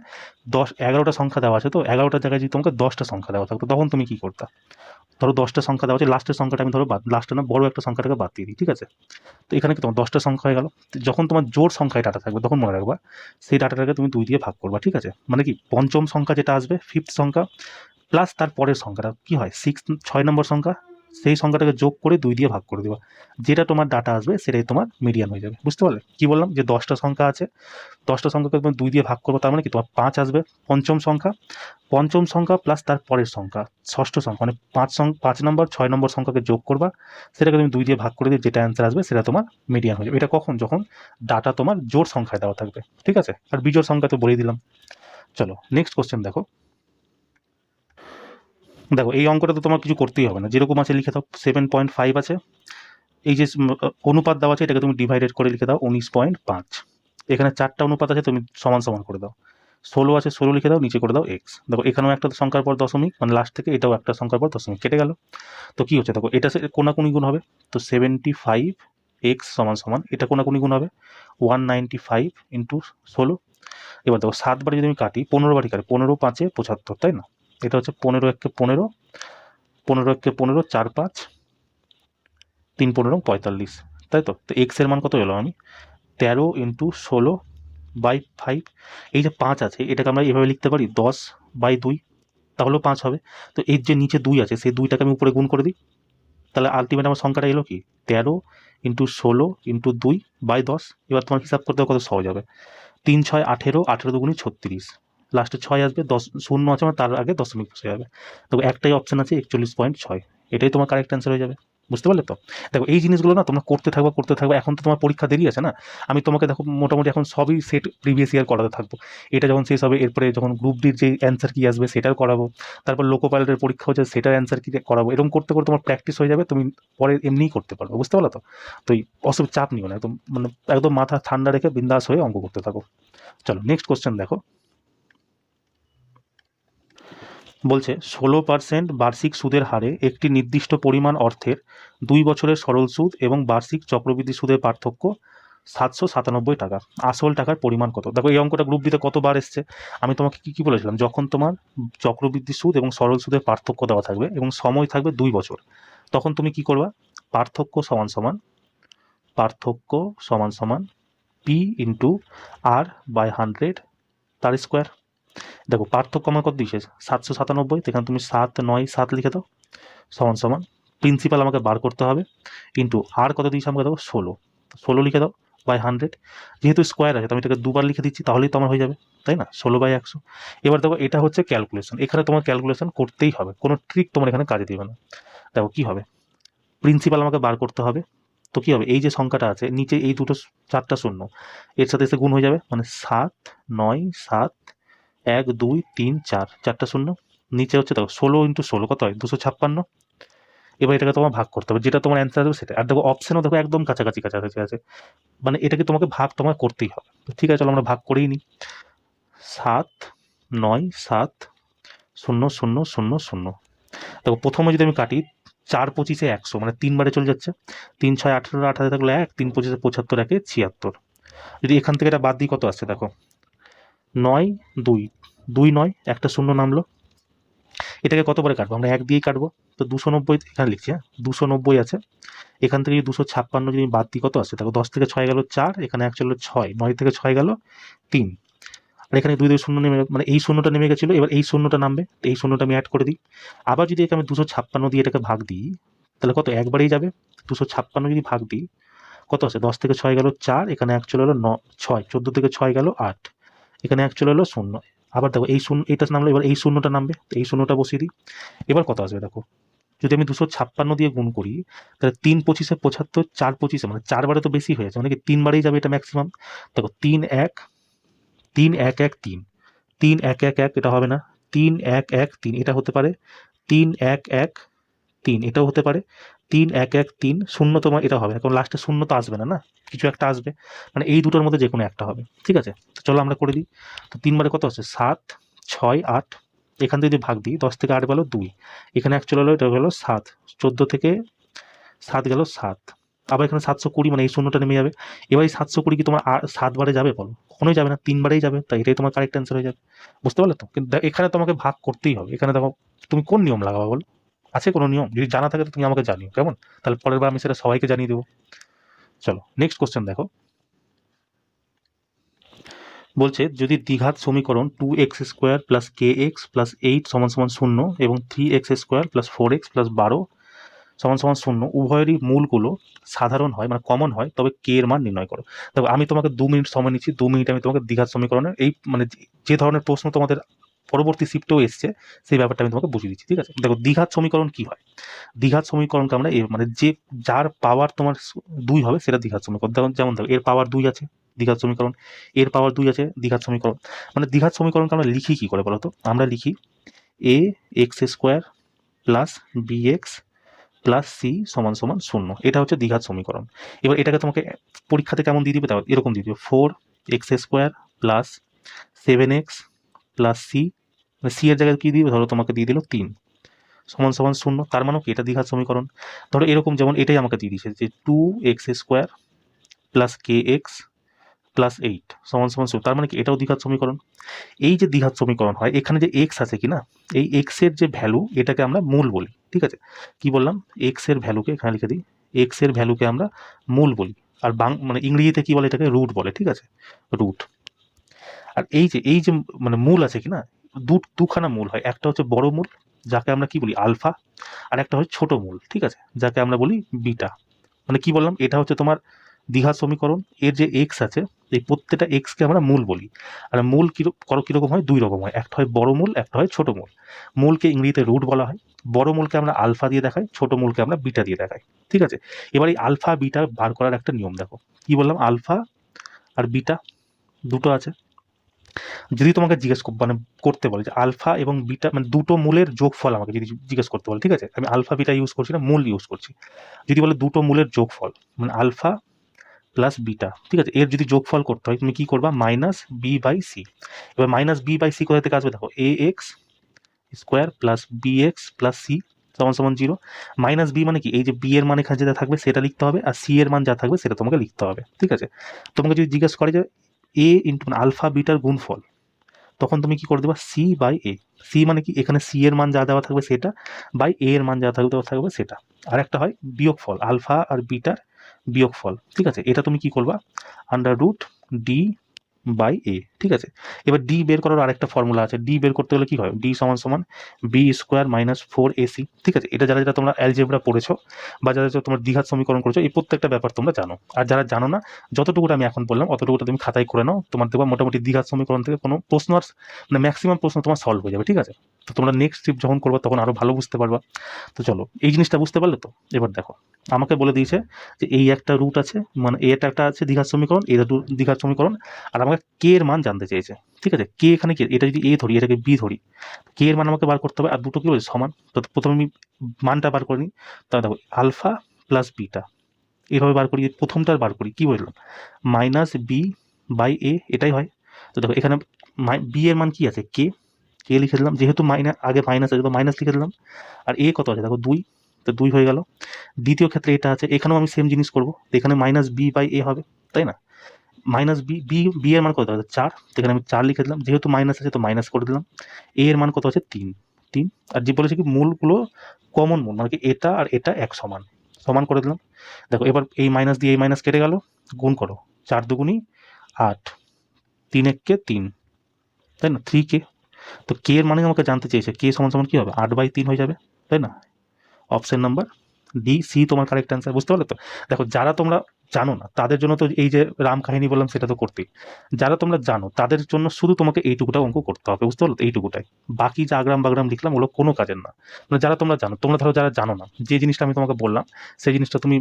11টা সংখ্যা দেওয়া আছে, তো 11টার জায়গায় যদি তোমাকে 10টা সংখ্যা দেওয়া থাকতো তখন তুমি কি করতা? ধরো 10টা সংখ্যা দেওয়া আছে, লাস্টের সংখ্যাটা আমি ধরো লাস্টে না বড় একটা সংখ্যাটাকে বাদ দিয়ে দিই, ঠিক আছে? তো এখানে কি তোমার 10টা সংখ্যা হয়ে গেল। যখন তোমার জোড় সংখ্যায় ডাটা থাকবে তখন মনে রাখবা সেই ডাটাটাকে তুমি 2 দিয়ে ভাগ করবা, ঠিক আছে? মানে কি পঞ্চম সংখ্যা যেটা আসবে, ফিফথ সংখ্যা প্লাস তার পরের সংখ্যাটা কি হয় 6 নম্বর সংখ্যা, সেই সংখ্যাটাকে যোগ করে 2 দিয়ে ভাগ করে দেবা। যেটা তোমার ডাটা আসবে সেটাই তোমার মিডিয়ান হয়ে যাবে। বুঝতে পারলে কি বললাম, যে 10টা সংখ্যা আছে, 10টা সংখ্যাকে তুমি 2 দিয়ে ভাগ করবো, তার মানে কি তোমার 5 আসবে পঞ্চম সংখ্যা, পঞ্চম সংখ্যা প্লাস তার পরের সংখ্যা ষষ্ঠ সংখ্যা, মানে 5 নম্বর 6 নম্বর সংখ্যাকে যোগ করবা, সেটাকে তুমি 2 দিয়ে ভাগ করে দিয়ে যেটা অ্যান্সার আসবে সেটা তোমার মিডিয়ান হয়ে যাবে। এটা কখন, যখন ডাটা তোমার জোড় সংখ্যায় দেওয়া থাকবে, ঠিক আছে? আর বিজোড় সংখ্যা তো বলেই দিলাম। চলো নেক্সট কোশ্চেন দেখো, দেখো এই অঙ্কটা তো তোমার কিছু করতেই হবে না, যেরকম আছে লিখে দাও। 7.5 আছে, এই যে অনুপাত দেওয়া আছে এটাকে তুমি ডিভাইডেড করে লিখে দাও 19.5। এখানে 4টা অনুপাত আছে, তুমি সমান সমান করে দাও। 16 আছে, 16 লিখে দাও, নিচে করে দাও এক্স। দেখো এখানেও একটা সংখ্যার পর দশমিক, মানে লাস্ট থেকে এটাও একটা সংখ্যার পর দশমিক, কেটে গেল। তো কি হচ্ছে দেখো, এটা কোনাকুনি গুণ হবে, তো 75 এক্স সমান সমান এটা কোনাকুনি গুণ হবে 195 ইন্টু 16। এবার দেখো 7 বারে যদি আমি কাটি, 15 বারে কাটি, 15 5 75, তাই না? এটা হচ্ছে 15 1 15, 15 1 15, 4 5 3 15 45, তাই তো? তো এক্সের মান কত পেলাম আমি? 13 ইন্টু 16/5। এই যে 5 আছে এটাকে আমরা এভাবে লিখতে পারি 10/2, তাহলেও 5 হবে। তো এর যে নিচে 2 আছে সেই 2টাকে আমি উপরে গুণ করে দিই, তাহলে আলটিমেট আমার সংখ্যাটা এলো কি 13 ইন্টু 16 ইন্টু 2/10। এবার তোমার হিসাব করতে কত সহজ হবে, 3 6 18, 18 দুগুণি 36, লাস্টে 6 আসবে, 10 শূন্য আছে মানে তার আগে দশমিক বসে যাবে। তো একটাই অপশন আছে 41.6, এটাই তোমার কারেক্ট অ্যান্সার হয়ে যাবে। বুঝতে পারলে তো? দেখো এই জিনিসগুলো না তোমরা করতে থাকবে, এখন তো তোমার পরীক্ষা দেরি আছে না, আমি তোমাকে দেখো মোটামুটি এখন সবই সেট প্রিভিয়াস ইয়ার করাতে থাকবো। এটা যখন শেষ হবে এরপরে যখন গ্রুপ ডির যে অ্যান্সার কি আসবে সেটাও করাবো, তারপর লোকো পাইলটের পরীক্ষা হচ্ছে সেটার অ্যান্সার কি করাবো, এরকম করতে করতে তোমার প্র্যাকটিস হয়ে যাবে, তুমি পরে এমনিই করতে পারবে। বুঝতে পারলো তো? তো এই অসুবিধা চাপ নিও না, একদম মানে একদম মাথা ঠান্ডা রেখে বিন্দাস হয়ে অঙ্ক করতে থাকো। চলো নেক্সট কোশ্চেন দেখো। বলছে 16% বার্ষিক সুদের হারে একটি নির্দিষ্ট পরিমাণ অর্থের 2 বছরের সরল সুদ এবং বার্ষিক চক্রবৃদ্ধি সুদের পার্থক্য 797 টাকা। আসল টাকার পরিমাণ কত? দেখো এই অঙ্কটা গ্রুপ ডিতে কতবার এসছে, আমি তোমাকে কি কি বলেছিলাম, যখন তোমার চক্রবৃদ্ধি সুদ এবং সরল সুদের পার্থক্য দেওয়া থাকবে এবং সময় থাকবে 2 বছর, তখন তুমি কি করবা, পার্থক্য সমান সমান পি ইন্টু আর বাই 100 তার স্কোয়ার। দেখো পার্থক্য আমার কত দিয়েছে 797, এখানে তুমি 7 9 7 লিখে দাও, সমান সমান প্রিন্সিপাল আমাকে বার করতে হবে ইন্টু আর কত দিয়েছে আমাকে দেখো 16 লিখে দাও বাই 100। যেহেতু স্কোয়ার আছে তো আমি এটাকে দুবার লিখে দিচ্ছি, তাহলেই তো আমার হয়ে যাবে, তাই না? 16/100। এবার দেখো এটা হচ্ছে ক্যালকুলেশন, এখানে তোমার ক্যালকুলেশন করতেই হবে, কোনো ট্রিক তোমার এখানে কাজে দিবে না। দেখো কি হবে, প্রিন্সিপাল আমাকে বার করতে হবে, তো কি হবে, এই যে সংখ্যাটা আছে নিচে এই দুটো 4টা শূন্য এর সাথে এসে গুণ হয়ে যাবে, মানে 7 9 7 1 2 3 4, 4টা শূন্য, নিচে হচ্ছে দেখো 16 ইন্টু 16 কত হয় 256। এবার এটাকে তোমার ভাগ করতে হবে, যেটা তোমার অ্যান্সার হবে সেটা। আর দেখো অপশনও দেখো একদম কাছাকাছি কাছাকাছি আছে, মানে এটাকে তোমাকে ভাগ তোমার করতেই হবে। তো ঠিক আছে চলো আমরা ভাগ করেই নিই, 7 9 7 0 0 0 0। দেখো প্রথমে যদি আমি কাটি 4 25 100, মানে 3 বারে চলে যাচ্ছে, 3 6 18, 18 থাকলে 1, 3 25 75, 1 76। যদি এখান থেকে এটা বাদ দিই কত আসছে দেখো 9 2 2 9, একটা শূন্য নামলো, এটাকে কতবারে কাটবো, আমরা 1 দিয়েই কাটবো। তো 290 এখানে লিখছি, হ্যাঁ 290 আছে, এখান থেকে যদি 256 যদি বাদ দিই কত আসছে দেখো, 10 থেকে 6 গেল 4, এখানে 1 চললো 6, 9 থেকে 6 গেল 3, আর এখানে 2 2 শূন্য নেমে, মানে এই শূন্যটা নেমে গেছিলো, এবার এই শূন্যটা নামবে, তো এই শূন্যটা আমি অ্যাড করে দিই। আবার যদি এখানে আমি 256 দিয়ে এটাকে ভাগ দিই তাহলে কত, একবারেই যাবে। 256 যদি ভাগ দিই কত আছে, 10 থেকে 6 গেল 4, এখানে 1 চলে এলো 9 6, 14 থেকে 6 গেল 8, এখানে 1 চলে এলো 0। আবার দেখো এই শূন্য এটা নামলো, এবার এই শূন্যটা নামবে, তো এই শূন্যটা বসিয়ে দিই। এবার কত আসবে দেখো, যদি আমি 256 দিয়ে গুণ করি তাহলে 3 25 75, 4 25 মানে 4 বারে তো বেশি হয়েছে, মানে কি 3 বারেই যাবে এটা ম্যাক্সিমাম। দেখো 3 1 3 1 1 3, 3 1 1 1 এটা হবে না, 3 1 1 3 এটা হতে পারে, 3 1 1 3 এটাও হতে পারে, 3 1 1 3 শূন্য তোমার এটা হবে, এখন লাস্টে শূন্য তো আসবে না, না কিছু একটা আসবে, মানে এই দুটোর মধ্যে যে কোনো একটা হবে। ঠিক আছে তো চলো আমরা করে দিই। তো 3 বারে কত আছে 7 6 8, এখান থেকে যদি ভাগ দিই 10 থেকে 8 গেল 2, এখানে 1 চলে এলো, এটা হলো 7, 14 থেকে 7 গেল 7, আবার এখানে 720, মানে এই শূন্যটা নেমে যাবে। এবার এই 720 কি তোমার 7 বারে যাবে বলো, কখনোই যাবে না, 3 বারেই যাবে, তাই এটাই তোমার কারেক্ট অ্যান্সার হয়ে যাবে। বুঝতে পারলে তো? কিন্তু এখানে তোমাকে ভাগ করতেই হবে, এখানে দেখো তুমি কোন নিয়ম লাগাবো বলো, আছে কোনো নিয়ম? যদি জানা থাকে তো তুমি আমাকে জানিও, কেমন? তাহলে পরের বার আমি সেটা সবাইকে জানিয়ে দেবো। চলো নেক্সট কোশ্চেন দেখো। বলছে যদি দ্বিঘাত সমীকরণ 2x² প্লাস kx প্লাস 8 সমান সমান 0 এবং 3x² প্লাস 4x প্লাস 12 সমান সমান 0 উভয়েরই মূলগুলো সাধারণ হয়, মানে কমন হয়, তবে কে এর মান নির্ণয় করো। দেখো আমি তোমাকে 2 মিনিট সময় নিচ্ছি, 2 মিনিট আমি তোমাকে দ্বিঘাত সমীকরণের এই মানে যে ধরনের প্রশ্ন তোমাদের পরবর্তী শিফটেও এসছে সেই ব্যাপারটা আমি তোমাকে বুঝিয়ে দিচ্ছি। ঠিক আছে দেখো দ্বিঘাত সমীকরণ কি হয়, দ্বিঘাত সমীকরণকে আমরা মানে যে যার পাওয়ার তোমার 2 হবে সেটা দ্বিঘাত সমীকরণ। যেমন দেখো এর পাওয়ার 2 আছে দ্বিঘাত সমীকরণ, এর পাওয়ার 2 আছে দ্বিঘাত সমীকরণ। মানে দ্বিঘাত সমীকরণকে আমরা লিখি কি করে বলতো, আমরা লিখি ax² plus bx plus c সমান সমান 0, এটা হচ্ছে দ্বিঘাত সমীকরণ। এবার এটাকে তোমাকে পরীক্ষাতে কেমন দিয়ে দিবে, তাও এরকম দিয়ে দিবে 4x² plus 7x plus C, মানে সি এর জায়গায় কি দিবে, ধরো তোমাকে দিয়ে দিল 3 সমান সমান 0, তার মানে কি এটা দ্বিঘাত সমীকরণ। ধরো এরকম যেমন এটাই আমাকে দিয়ে দিয়েছে যে 2x² প্লাস kx প্লাস 8 সমান সমান 0, তার মানে কি এটাও দ্বিঘাত সমীকরণ। এই যে দ্বিঘাত সমীকরণ হয় এখানে যে এক্স আছে কি না, এই এক্স এর যে ভ্যালু এটাকে আমরা মূল বলি। ঠিক আছে কি বললাম, এক্স এর ভ্যালুকে এখানে লিখে দিই এক্স এর ভ্যালুকে আমরা মূল বলি, আর মানে ইংরেজিতে কি বলে এটাকে, রুট বলে, ঠিক আছে, রুট। আর এই যে মানে মূল আছে কি না, দুখানা মূল হয়, একটা হচ্ছে বড় মূল যাকে আমরা কি বলি আলফা, আর একটা হচ্ছে ছোট মূল, ঠিক আছে, যাকে আমরা বলি বিটা। মানে কি বললাম, এটা হচ্ছে তোমার দ্বিঘাত সমীকরণ, এর যে এক্স আছে এই প্রত্যেকটা এক্সকে আমরা মূল বলি। আর মূল কিরকম হয়, দুই রকম হয়, একটা হয় বড় মূল, একটা হয় ছোট মূল। মূলকে ইংরেজিতে রুট বলা হয়, বড় মূলকে আমরা আলফা দিয়ে দেখাই, ছোট মূলকে আমরা বিটা দিয়ে দেখাই, ঠিক আছে। এবার এই আলফা বিটা বার করার একটা নিয়ম দেখো, কি বললাম, আলফা আর বিটা দুটো আছে। যদি তোমাকে মানে করতে বলে যে আলফা এবং বিটা মানে দুটো মূলের যোগফল আমাকে যদি জিজ্ঞেস করতে বলে, ঠিক আছে, আমি আলফা বিটা ইউজ করছি না, মূল ইউজ করছি। যদি বলে দুটো মূলের যোগফল মানে আলফা প্লাস বিটা, ঠিক আছে, এর যদি যোগফল করতে হয় তুমি কি করবা, মাইনাস বি বাই সি। এবার মাইনাস বি বাই সি কোথা থেকে আসবে, দেখো a x square plus b x plus c সমান সমান 0। মাইনাস বি মানে কি, এই যে বি এর মান এখানে যেটা থাকবে সেটা লিখতে হবে, আর সি এর মান যা থাকবে সেটা তোমাকে লিখতে হবে, ঠিক আছে। তোমাকে যদি জিজ্ঞেস করে যে এ ইন্টু মানে আলফা বিটার গুণফল, তখন তুমি কি করে দেবা, সি বাই এ। সি মানে কি, এখানে সি এর মান যা দেওয়া থাকবে সেটা, বাই এ এর মান যা থাকবে সেটা। আর একটা হয় বিয়োগফল, আলফা আর বিটার বিয়োগফল, ঠিক আছে, এটা তুমি কি করবা, আন্ডার রুট ডি বাই এ, ঠিক আছে। এবার ডি বের করার আরেকটা ফর্মুলা আছে, ডি বের করতে হলে কি হয়, ডি সমান সমান বি স্কোয়ার মাইনাস 4ac, ঠিক আছে। এটা যারা যারা তোমরা অ্যালজেব্রা পড়েছো বা যারা যারা তোমরা দ্বিঘাত সমীকরণ করেছো, এই প্রত্যেকটা ব্যাপার তোমরা জানো। আর যারা জানো না, যতটুকুটা আমি এখন বললাম অতটুকুটা তুমি খাতায় করে নাও, তোমার দেখবা মোটামুটি দ্বিঘাত সমীকরণ থেকে কোনো প্রশ্ন আর মানে ম্যাক্সিমাম প্রশ্ন তোমার সলভ হয়ে যাবে, ঠিক আছে। তো তোমরা নেক্সট ট্রিপ যখন করবো তখন আরো ভালো বুঝতে পারবা। তো চলো, এই জিনিসটা বুঝতে পারলে তো। এবার দেখো, আমাকে বলে দিয়েছে যে এই একটা রুট আছে, মানে এটা একটা আছে দ্বিঘাত সমীকরণ, এটা দ্বিঘাত সমীকরণ, আর আমাকে কে এর মান জানতে চেয়েছে, ঠিক আছে। কে এখানে কি, এটা যদি এ ধরি এটাকে বি ধরি, কে এর মান আমাকে বার করতে হবে, আর দুটো কি বলছে সমান। তো প্রথমে আমি মানটা বার করে নিই, তাহলে দেখো আলফা প্লাস বিটা এভাবে বার করি, প্রথমটার বার করি, কি বললাম, মাইনাস বি বাই এ, এটাই হয়। তো দেখো এখানে বি এর মান কি আছে, কে, কে লিখে দিলাম, যেহেতু মাইনাস আগে মাইনাস আছে তো মাইনাস লিখে দিলাম। আর এ কত আছে দেখো 2, তো 2 হয়ে গেল। দ্বিতীয় ক্ষেত্রে এটা আছে, এখানেও আমি সেম জিনিস করবো, তো এখানে মাইনাস বি বাই এ হবে, তাই না। মাইনাস বি বি বি এর মান কত আছে 4, এখানে আমি 4 লিখে দিলাম, যেহেতু মাইনাস আছে তো মাইনাস করে দিলাম। এ এর মান কত আছে 3, 3। আর যে বলেছে কি মূলগুলো কমন মূল, মানে কি এটা আর এটা এক সমান, সমান করে দিলাম। দেখো এবার এই মাইনাস দিয়ে এই মাইনাস কেটে গেল, গুণ করো, 4 দুগুণী 8, 3 1 3, তাই না, 3k। তো কে এর মানে আমাকে জানতে চেয়েছে, কে সমান সমান কি হবে, 8/3 হয়ে যাবে, তাই না। অপশন নাম্বার ডি সি তোমার কারেক্ট অ্যান্সার, বুঝতে পারলে তো। দেখো যারা তোমরা জানো না তাদের জন্য তো এই যে রাম কাহিনী বললাম সেটা তো করতেই, যারা তোমরা জানো তাদের জন্য শুধু তোমাকে এইটুকুটা অঙ্ক করতে হবে, বুঝতে পারলো তো, এইটুকুটাই। বাকি যে আগ্রাম বাগ্রাম লিখলাম ওগুলো কোনো কাজের না। মানে যারা তোমরা জানো, তোমরা ধরো যারা জানো না, যে জিনিসটা আমি তোমাকে বললাম সেই জিনিসটা তুমি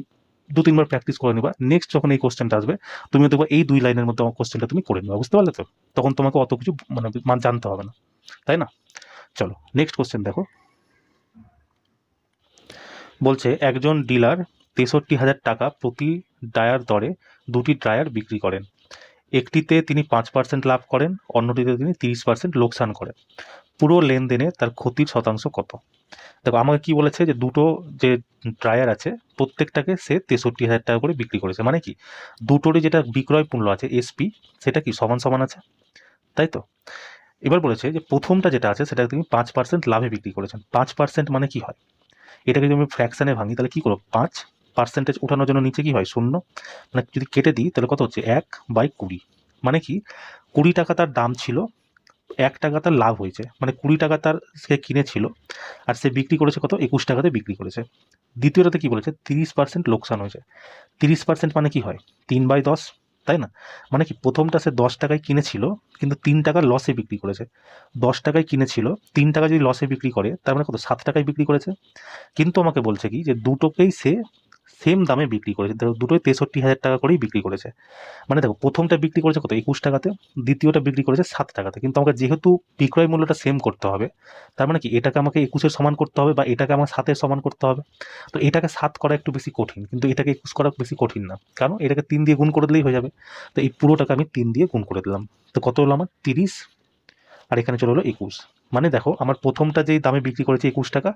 2-3 বার প্র্যাকটিস করে নিবা, নেক্সট যখন এই কোশ্চেনটা আসবে তুমি দেখবা এই 2 লাইনের মধ্যে কোশ্চেনটা তুমি করে নিবা, বুঝতে পারলে তো। তখন তোমাকে অত কিছু মানে জানতে হবে না, তাই না। চলো নেক্সট কোশ্চেন দেখো, বলছে একজন ডিলার 63,000 টাকা প্রতি ড্রায়ার দরে দুটি ড্রায়ার বিক্রি করেন। একটিতে তিনি 5% লাভ করেন, অন্যটিতে তিনি 30% লোকসান করেন। পুরো লেনদেনে তার ক্ষতির শতাংশ কত। দেখো আমাকে কি বলেছে, যে দুটো যে ড্রায়ার আছে প্রত্যেকটাকে সে 63,000 টাকা করে বিক্রি করেছে, মানে কি দুটোরই যেটা বিক্রয় মূল্য আছে এসপি সেটা কি সমান সমান আছে, তাই তো। এবার বলেছে যে প্রথমটা যেটা আছে সেটা তিনি 5% লাভে বিক্রি করেছেন। 5% মানে কি হয়, এটাকে যদি আমি ফ্র্যাকশনে ভাঙি তাহলে কি করবো, 5% উঠানোর জন্য নিচে কি হয় 0, মানে যদি কেটে দিই তাহলে কত হচ্ছে 1/20, মানে কি 20 টাকা তার দাম ছিল, 1 টাকা তার লাভ হয়েছে, মানে 20 টাকা তার সে কিনেছিল আর সে বিক্রি করেছে কত 21 টাকাতে বিক্রি করেছে। দ্বিতীয়টাতে কি বলেছে 30% লোকসান হয়েছে। 30% মানে কি হয় 3/10, তাই না। মানে কি প্রথমটা সে 10 টাকায় কিনেছিল কিন্তু 3 টাকার লসে বিক্রি করেছে। 10 টাকায় কিনেছিল, 3 টাকা যদি লসে বিক্রি করে তার মানে কত 7 টাকায় বিক্রি করেছে। কিন্তু আমাকে বলছে কি যে দুটোকেই সে সেম দামে বিক্রি করেছে, দেখো দুটোই 63,000 টাকা করেই বিক্রি করেছে। মানে দেখো প্রথমটা বিক্রি করেছে কত 21 টাকাতে, দ্বিতীয়টা বিক্রি করেছে 7 টাকাতে, কিন্তু আমাকে যেহেতু বিক্রয় মূল্যটা সেম করতে হবে তার মানে কি এটাকে আমাকে 21-এর সমান করতে হবে বা এটাকে আমার 7-এর সমান করতে হবে। তো এটাকে 7 করা একটু বেশি কঠিন, কিন্তু এটাকে 21 করা বেশি কঠিন না, কারণ এটাকে 3 দিয়ে গুণ করে দিলেই হয়ে যাবে। তো এই পুরোটাকে আমি 3 দিয়ে গুণ করে দিলাম, তো কত হলো আমার 30, আর এখানে চলে হলো 21। মানে দেখো আমার প্রথমটা যেই দামে বিক্রি করেছি 21 টাকা,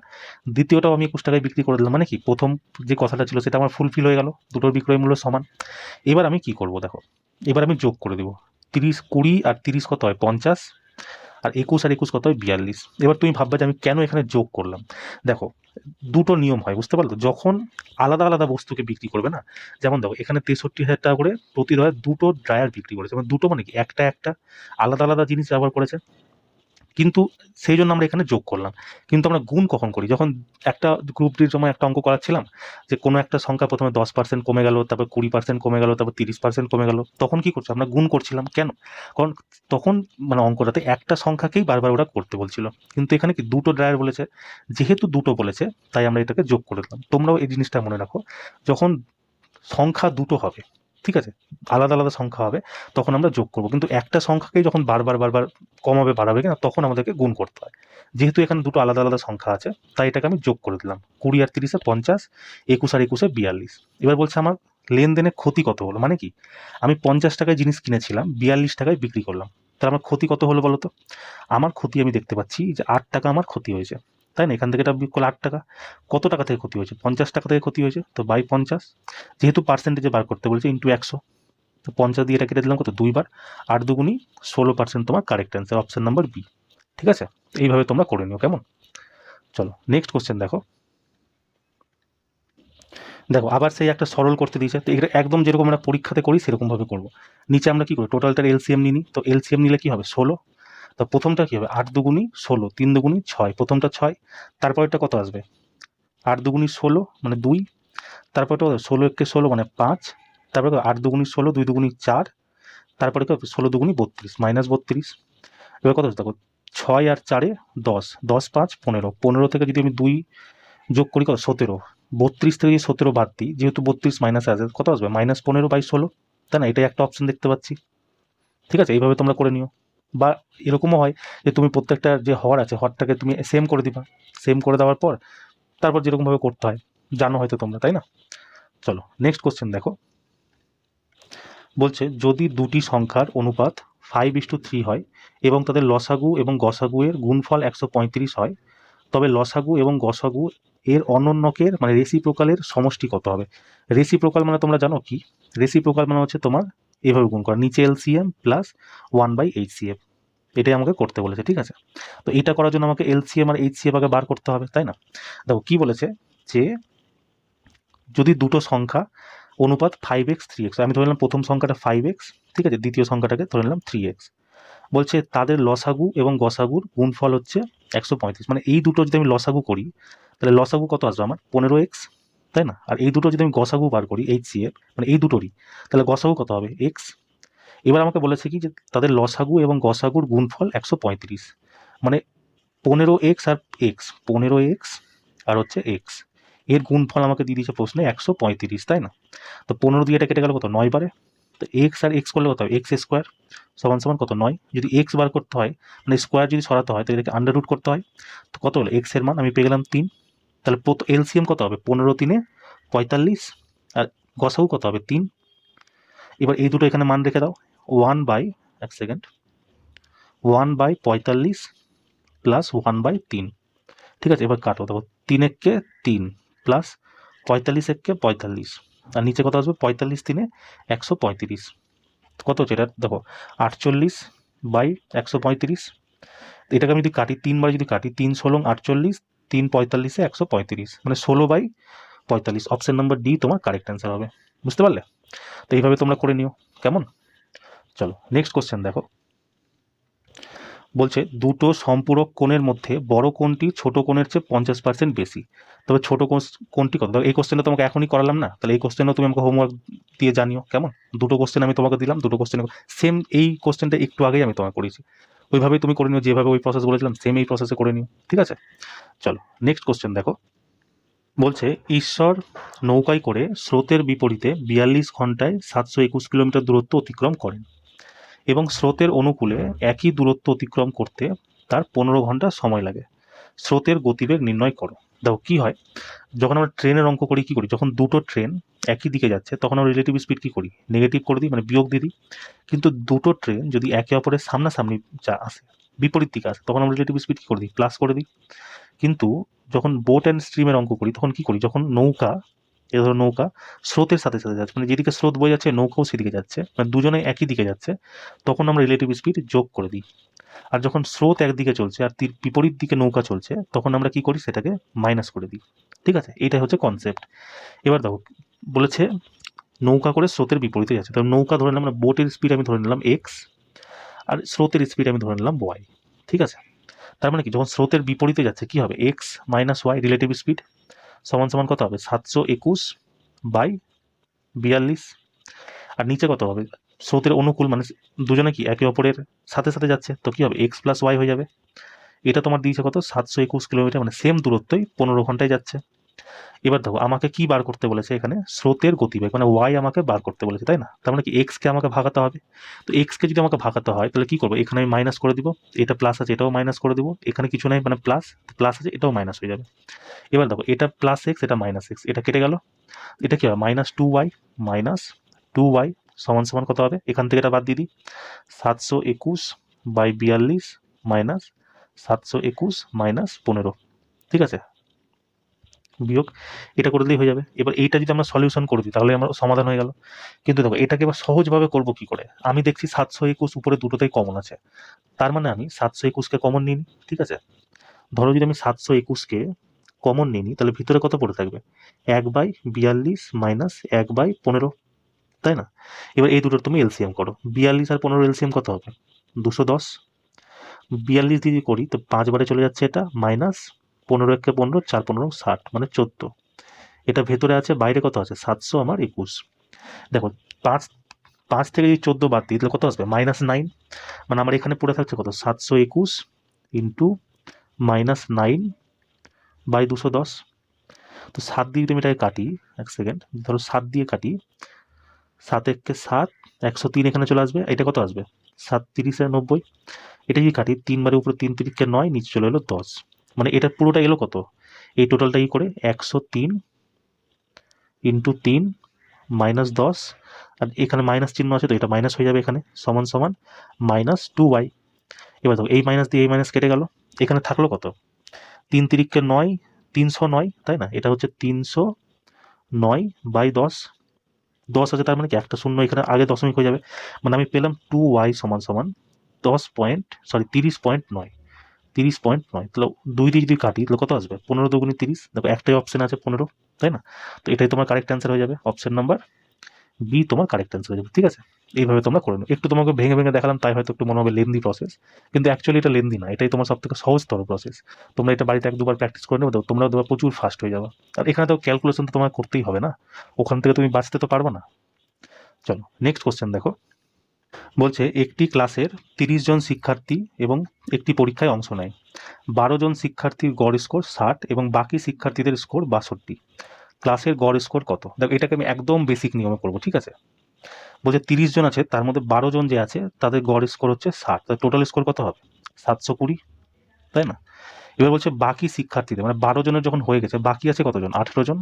দ্বিতীয়টাও আমি 21 টাকায় বিক্রি করে দিলাম, মানে কি প্রথম যে কথাটা ছিল সেটা আমার ফুলফিল হয়ে গেল, দুটোর বিক্রয় মূল্য সমান। এবার আমি কি করব দেখো, এবার আমি যোগ করে দেবো 30 20 আর 30 কত হয় 50, আর 21 আর 21 কত হয় 42। এবার তুমি ভাববে যে আমি কেন এখানে যোগ করলাম। দেখো, দুটো নিয়ম হয়, বুঝতে পারলো? যখন আলাদা আলাদা বস্তুকে বিক্রি করবে না, যেমন দেখো এখানে 63,000 টাকা করে প্রতি ধরে দুটো ড্রায়ার বিক্রি করেছে, মানে দুটো মানে কি একটা একটা আলাদা আলাদা জিনিস ব্যবহার করেছে, কিন্তু সেই জন্য আমরা এখানে যোগ করলাম। কিন্তু আমরা গুণ কখন করি? যখন একটা গ্রুপ ডির সময় একটা অঙ্ক করাচ্ছিলাম, যে কোনো একটা সংখ্যা প্রথমে 10% কমে গেল, তারপর 20% কমে গেল, তারপর 30% কমে গেল, তখন কি করছো? আমরা গুণ করছিলাম। কেন? কারণ তখন মানে অঙ্কটাতে একটা সংখ্যাকেই বারবার ওরা করতে বলছিল। কিন্তু এখানে কি দুটো ড্রায়ার বলেছে, যেহেতু দুটো বলেছে তাই আমরা এটাকে যোগ করে দিলাম। তোমরাও এই জিনিসটা মনে রাখো, যখন সংখ্যা দুটো হবে, ঠিক আছে, আলাদা আলাদা সংখ্যা হবে, তখন আমরা যোগ করবো। কিন্তু একটা সংখ্যাকেই যখন বারবার বারবার কমাবে বাড়াবে কিনা, তখন আমাদেরকে গুণ করতে হয়। যেহেতু এখানে দুটো আলাদা আলাদা সংখ্যা আছে, তাই এটাকে আমি যোগ করে দিলাম। 20 আর 30-এ 50, 21 আর 21-এ 42। এবার বলছে আমার লেনদেনের ক্ষতি কত হলো, মানে কি আমি 50 টাকায় জিনিস কিনেছিলাম, 42 টাকায় বিক্রি করলাম, তাহলে আমার ক্ষতি কত হলো বলো তো? আমার ক্ষতি আমি দেখতে পাচ্ছি যে 8 টাকা আমার ক্ষতি হয়েছে, তাই না? এখান থেকে এটা বিয়োগ করলে 8 টাকা। কত টাকা থেকে ক্ষতি হয়েছে? 50 টাকা থেকে ক্ষতি হয়েছে, তো বাই 50, যেহেতু পার্সেন্টেজে বার করতে বলেছে, ইন্টু 100, তো 50 দিয়ে এটা কেটে দিলাম কত? 2 বার, 8 দুগুণি 16%, তোমার correct answer option number B. ঠিক আছে, এইভাবে তোমরা করে নিও, কেমন? চলো নেক্সট কোশ্চেন দেখো। দেখো আবার সেই একটা সরল করতে দিয়েছে, তো এটা একদম যেরকম আমরা পরীক্ষাতে করি সেরকমভাবে করবো। নিচে আমরা কি করি? টোটালটার এলসিএম নিই, তো এলসিএম নিলে কি হবে? 16। তো প্রথমটা কি হবে? 8 দুগুণি 16, 3 দুগুণি 6, প্রথমটা 6, তারপরটা কত আসবে? 8 দুগুণি 16 মানে 2, তারপরে 16 একে 16 মানে 5, তারপরে 8 দুগুণি 16, 2 দুগুণি 4, তারপরে 16 দুগুণি 32 মাইনাস 32। এবার কত হচ্ছে দেখো, 6 আর 4-এ 10, 10 5 15, 15 থেকে যদি আমি 2 যোগ করি কত? 17। 32 থেকে যদি 17 বাদ দিই, যেহেতু 32 মাইনাস আছে, কত আসবে? -15/16, তাই না? এটাই একটা অপশন দেখতে পাচ্ছি। ঠিক আছে, এইভাবে তোমরা করে নিও। বা এরকমও হয় যে তুমি প্রত্যেকটা যে হর আছে, হরটাকে তুমি সেম করে দিবা, সেম করে দেওয়ার পর তারপর যেরকমভাবে করতে হয় জানো হয়তো তোমরা, তাই না? চলো নেক্সট কোশ্চেন দেখো। বলছে যদি দুটি সংখ্যার অনুপাত 5:3 হয় এবং তাদের লসাগু এবং গসাগু এর গুণফল 135 হয়, তবে লসাগু এবং গসাগু এর অনন্যকের মানে রেসিপ্রোকালের সমষ্টি কত হবে? রেসিপ্রোকাল মানে তোমরা জানো কি? রেসিপ্রোকাল মানে হচ্ছে তোমার এভাবে গুণ করা, নিচে এলসিএম প্লাস 1/HCF, এটাই আমাকে করতে বলেছে। ঠিক আছে, তো এটা করার জন্য আমাকে এলসিএম আর এইচসিএফ আগে বার করতে হবে, তাই না? দেখো কি বলেছে, যে যদি দুটো সংখ্যা অনুপাত 5x 3x, আমি ধরে নিলাম প্রথম সংখ্যাটা 5x, ঠিক আছে, দ্বিতীয় সংখ্যাটাকে ধরে নিলাম 3x। বলছে তাদের লসাগু এবং গসাগুর গুণফল হচ্ছে 135, মানে এই দুটো যদি আমি লসাগু করি, তাহলে লসাগু কত আসবে আমার? 15x, তাই না? আর এই দুটো যদি আমি গসাগু বার করি HCF, মানে এই দুটোরই, তাহলে গসাগু কত হবে? x। এবার আমাকে বলেছে কি যে তাদের লসাগু এবং গসাগুর গুণফল 135, মানে 15x আর x, 15x আর হচ্ছে x, এর গুণফল আমাকে দিয়ে দিয়েছে প্রশ্নে 135, তাই না? তো 15 দিয়ে এটা কেটে গেল কত? 9 বারে। তো এক্স আর এক্স করলে কত হবে? এক্স স্কোয়ার সমান সমান কত? 9। যদি এক্স বার করতে হয়, মানে স্কোয়ার যদি সরাতে হয়, তো এটাকে আন্ডার রুট করতে হয়। তো কত হলো? এক্স এর মান আমি পেয়ে গেলাম 3। তাহলে এলসিএম কত হবে? 15 × 3 = 45, আর গসাগু কত হবে? 3। এবার এই দুটো এখানে মান রেখে দাও। 1/45 প্লাস 1/3, ঠিক আছে? এবার কাটো, দেখো 3 একে 3 প্লাস 45 একে 45, আর নিচে কত আসবে? 45 3 135, কত হচ্ছে এটা? দেখো 48/135। এটাকে আমি যদি কাটি 3 বার, যদি কাটি 3 16 48, 3 45-এ 135, মানে 16/45। অপশন নাম্বার ডি তোমার কারেক্ট অ্যান্সার হবে। বুঝতে পারলে? তো এইভাবে তোমরা করে নিও, কেমন? চলো নেক্সট কোশ্চেন দেখো। বলছে দুটো সম্পূরক কোণের মধ্যে বড় কোণটি ছোট কোণের চেয়ে 50% বেশি, তবে ছোট কোণটি কত? এই কোশ্চেনটা তোমাকে এখনই করালাম না, তাহলে এই কোশ্চেনও তুমি আমাকে হোমওয়ার্ক দিয়ে জানিও, কেমন? দুটো কোশ্চেন আমি তোমাকে দিলাম, দুটো কোশ্চেন সেম, এই কোশ্চেনটা একটু আগেই আমি তোমাকে করেছি, ওইভাবেই তুমি করে নিও, যেভাবে ওই প্রসেস বলেছিলাম সেম এই প্রসেসে করে নিও, ঠিক আছে? চলো নেক্সট কোশ্চেন দেখো। বলছে ঈশ্বর নৌকায় করে স্রোতের বিপরীতে 42 ঘন্টায় 721 কিলোমিটার দূরত্ব অতিক্রম করেন এবং স্রোতের অনুকূলে একই দূরত্ব অতিক্রম করতে তার 15 ঘন্টা সময় লাগে। স্রোতের গতিবেগ নির্ণয় করো। দেখো কি হয়, যখন আমরা ট্রেনের অঙ্ক করি কি করি? যখন দুটো ট্রেন একই দিকে যাচ্ছে, তখন আমরা রিলেটিভ স্পিড কি করি? নেগেটিভ করে দিই, মানে বিয়োগ দিয়ে দিই। কিন্তু দুটো ট্রেন যদি একে অপরের সামনাসামনি আসে, বিপরীত দিকে আসে, তখন আমরা রিলেটিভ স্পিড কি করে দিই? প্লাস করে দিই। কিন্তু যখন বোট অ্যান্ড স্ট্রিমের অঙ্ক করি, তখন কি করি? যখন নৌকা, এ ধরো নৌকা স্রোতের সাথে সাথে যাচ্ছে, মানে যেদিকে স্রোত বয়ে যাচ্ছে নৌকাও সেদিকে যাচ্ছে, মানে দুজনে একই দিকে যাচ্ছে, তখন আমরা রিলেটিভ স্পিড যোগ করে দিই। আর যখন স্রোত একদিকে চলছে আর বিপরীত দিকে নৌকা চলছে, তখন আমরা কি করি, সেটাকে মাইনাস করে দিই। ঠিক আছে, এটাই হচ্ছে কনসেপ্ট। এবার দেখো, বলেছে নৌকা করে স্রোতের বিপরীতে যাচ্ছে, তো নৌকা ধরে নিলাম, আমরা বোটের স্পিড আমি ধরে নিলাম এক্স, আর স্রোতের স্পিড আমি ধরে নিলাম ওয়াই। ঠিক আছে, তার মানে কি, যখন স্রোতের বিপরীতে যাচ্ছে কি হবে, x minus y relative speed সমান সমান কত হবে, 721/42। আর নিচে কত হবে, স্রোতের অনুকূল, মানে দুজনে কি একে অপরের সাথে সাথে যাচ্ছে, তো কি হবে, এক্স প্লাস ওয়াই হয়ে যাবে। এটা তোমার দিয়েছে কত, 721 কিলোমিটার, মানে সেম দূরত্বই 15 ঘন্টায় যাচ্ছে। এবার দেখো আমাকে কি বার করতে বলেছে এখানে, স্রোতের গতিবেগ, মানে ওয়াই আমাকে বার করতে বলেছে, তাই না? তার মানে কি এক্সকে আমাকে ভাগাতে হবে। তো এক্সকে যদি আমাকে ভাগাতে হয় তাহলে কি করবো, এখানে আমি মাইনাস করে দিব, এটা প্লাস আছে এটাও মাইনাস করে দিব, এখানে কিছু নাই মানে প্লাস প্লাস আছে এটাও মাইনাস হয়ে যাবে। এবার দেখো এটা প্লাস এক্স এটা মাইনাস এক্স, এটা কেটে গেল, এটা কি হবে, -2y সমান সমান কত হবে, এখান থেকে এটা বাদ দিয়ে দিই, 721/42 মাইনাস 721 - 15। ঠিক আছে, বিয়োগ, এটা করে দিলেই হয়ে যাবে। এবার এইটা যদি আমরা সলিউশন করে দিই তাহলে আমার সমাধান হয়ে গেল। কিন্তু দেখো এটাকে এবার সহজভাবে করবো কি করে, আমি দেখছি 721 উপরে দুটোতেই কমন আছে, তার মানে আমি 721কে কমন নিই। ঠিক আছে, ধরো যদি আমি 721কে কমন নিই তাহলে ভিতরে কত পড়ে থাকবে, 1/42 মাইনাস 1/15, তাই না? এবার এই দুটোর তুমি এলসিএম করো, 42 আর 15 এলসিএম কত হবে, 210। 42 দিয়ে করি তো 5 বারে চলে যাচ্ছে এটা, মাইনাস 15 4 15 60 মানে 14। এটা ভেতরে আছে, বাইরে কত আছে, 721। দেখো 5 5 থেকে যদি 14 বাদ দিই তাহলে কত আসবে, -9। মানে আমার এখানে পড়ে থাকছে কত, 721 ইন্টু -9/210। তো 7 দিয়ে তুমি এটাকে কাটি, এক সেকেন্ড, ধরো 7 দিয়ে কাটি, 7 1 7, 103 এখানে চলে আসবে, এটা কত আসবে, 7 3 90। এটা যদি কাটি, 3 বারের উপরে 3 3 9, নিচে চলে এলো 10, মানে এটা পুরোটা এলো কত, এই টোটালটা কি করে, 103 ইন্টু 3 -10, আর এখানে মাইনাস চিহ্ন আছে তো এটা মাইনাস হয়ে যাবে এখানে, সমান সমান -2y। এবার দেখো এই মাইনাস দিয়ে এই মাইনাস কেটে গেল, এখানে থাকলো কত, 3 3 9, 309, তাই না? এটা হচ্ছে 309/10, 10 আছে, তার মানে কি একটা শূন্য এখানে আগে দশমিক হয়ে যাবে, মানে আমি পেলাম 2y সমান সমান 30.9। 30.9, তাহলে 2 দিয়ে যদি কাটি তাহলে কত আসবে, 15 দুগুণে 30। দেখো একটাই অপশন আছে 15, তাই না? তো এটাই তোমার কারেক্ট অ্যান্সার হয়ে যাবে, অপশন নাম্বার বি তোমার কারেক্ট অ্যান্সার হয়ে যাবে। ঠিক আছে, এইভাবে তোমরা করে নাও। একটু তোমাকে ভেঙে ভেঙে দেখালাম তাই হয়তো একটু মনে হবে লেন্দি প্রসেস, কিন্তু অ্যাকচুয়ালি এটা লেন্দি না, এটাই তোমার সব থেকে সহজতর প্রসেস। তোমরা এটা বাড়িতে 1 2 বার প্র্যাকটিস করে নেবে, তোমরা দুবার প্রচুর ফাস্ট হয়ে যাবে। আর এখানে তো ক্যালকুলেশন তো তোমার করতেই হবে না, ওখান থেকে তুমি বাঁচতে তো পারবে না। চলো নেক্সট কোশ্চেন দেখো, বলছে একটি ক্লাসের 30 জন শিক্ষার্থী এবং একটি পরীক্ষায় অংশ নেয়। 12 জন শিক্ষার্থীর গড় স্কোর 60 এবং বাকি শিক্ষার্থীদের স্কোর 62। ক্লাসের গড় স্কোর কত? দেখো এটাকে আমি একদম বেসিক নিয়মে করবো। ঠিক আছে, বলছে 30 জন আছে, তার মধ্যে 12 জন যে আছে তাদের গড় স্কোর হচ্ছে 60, তার টোটাল স্কোর কত হবে, 720, তাই না? এবার বলছে বাকি শিক্ষার্থীদের, মানে 12 জনের যখন হয়ে গেছে, বাকি আছে কতজন, 18 জন,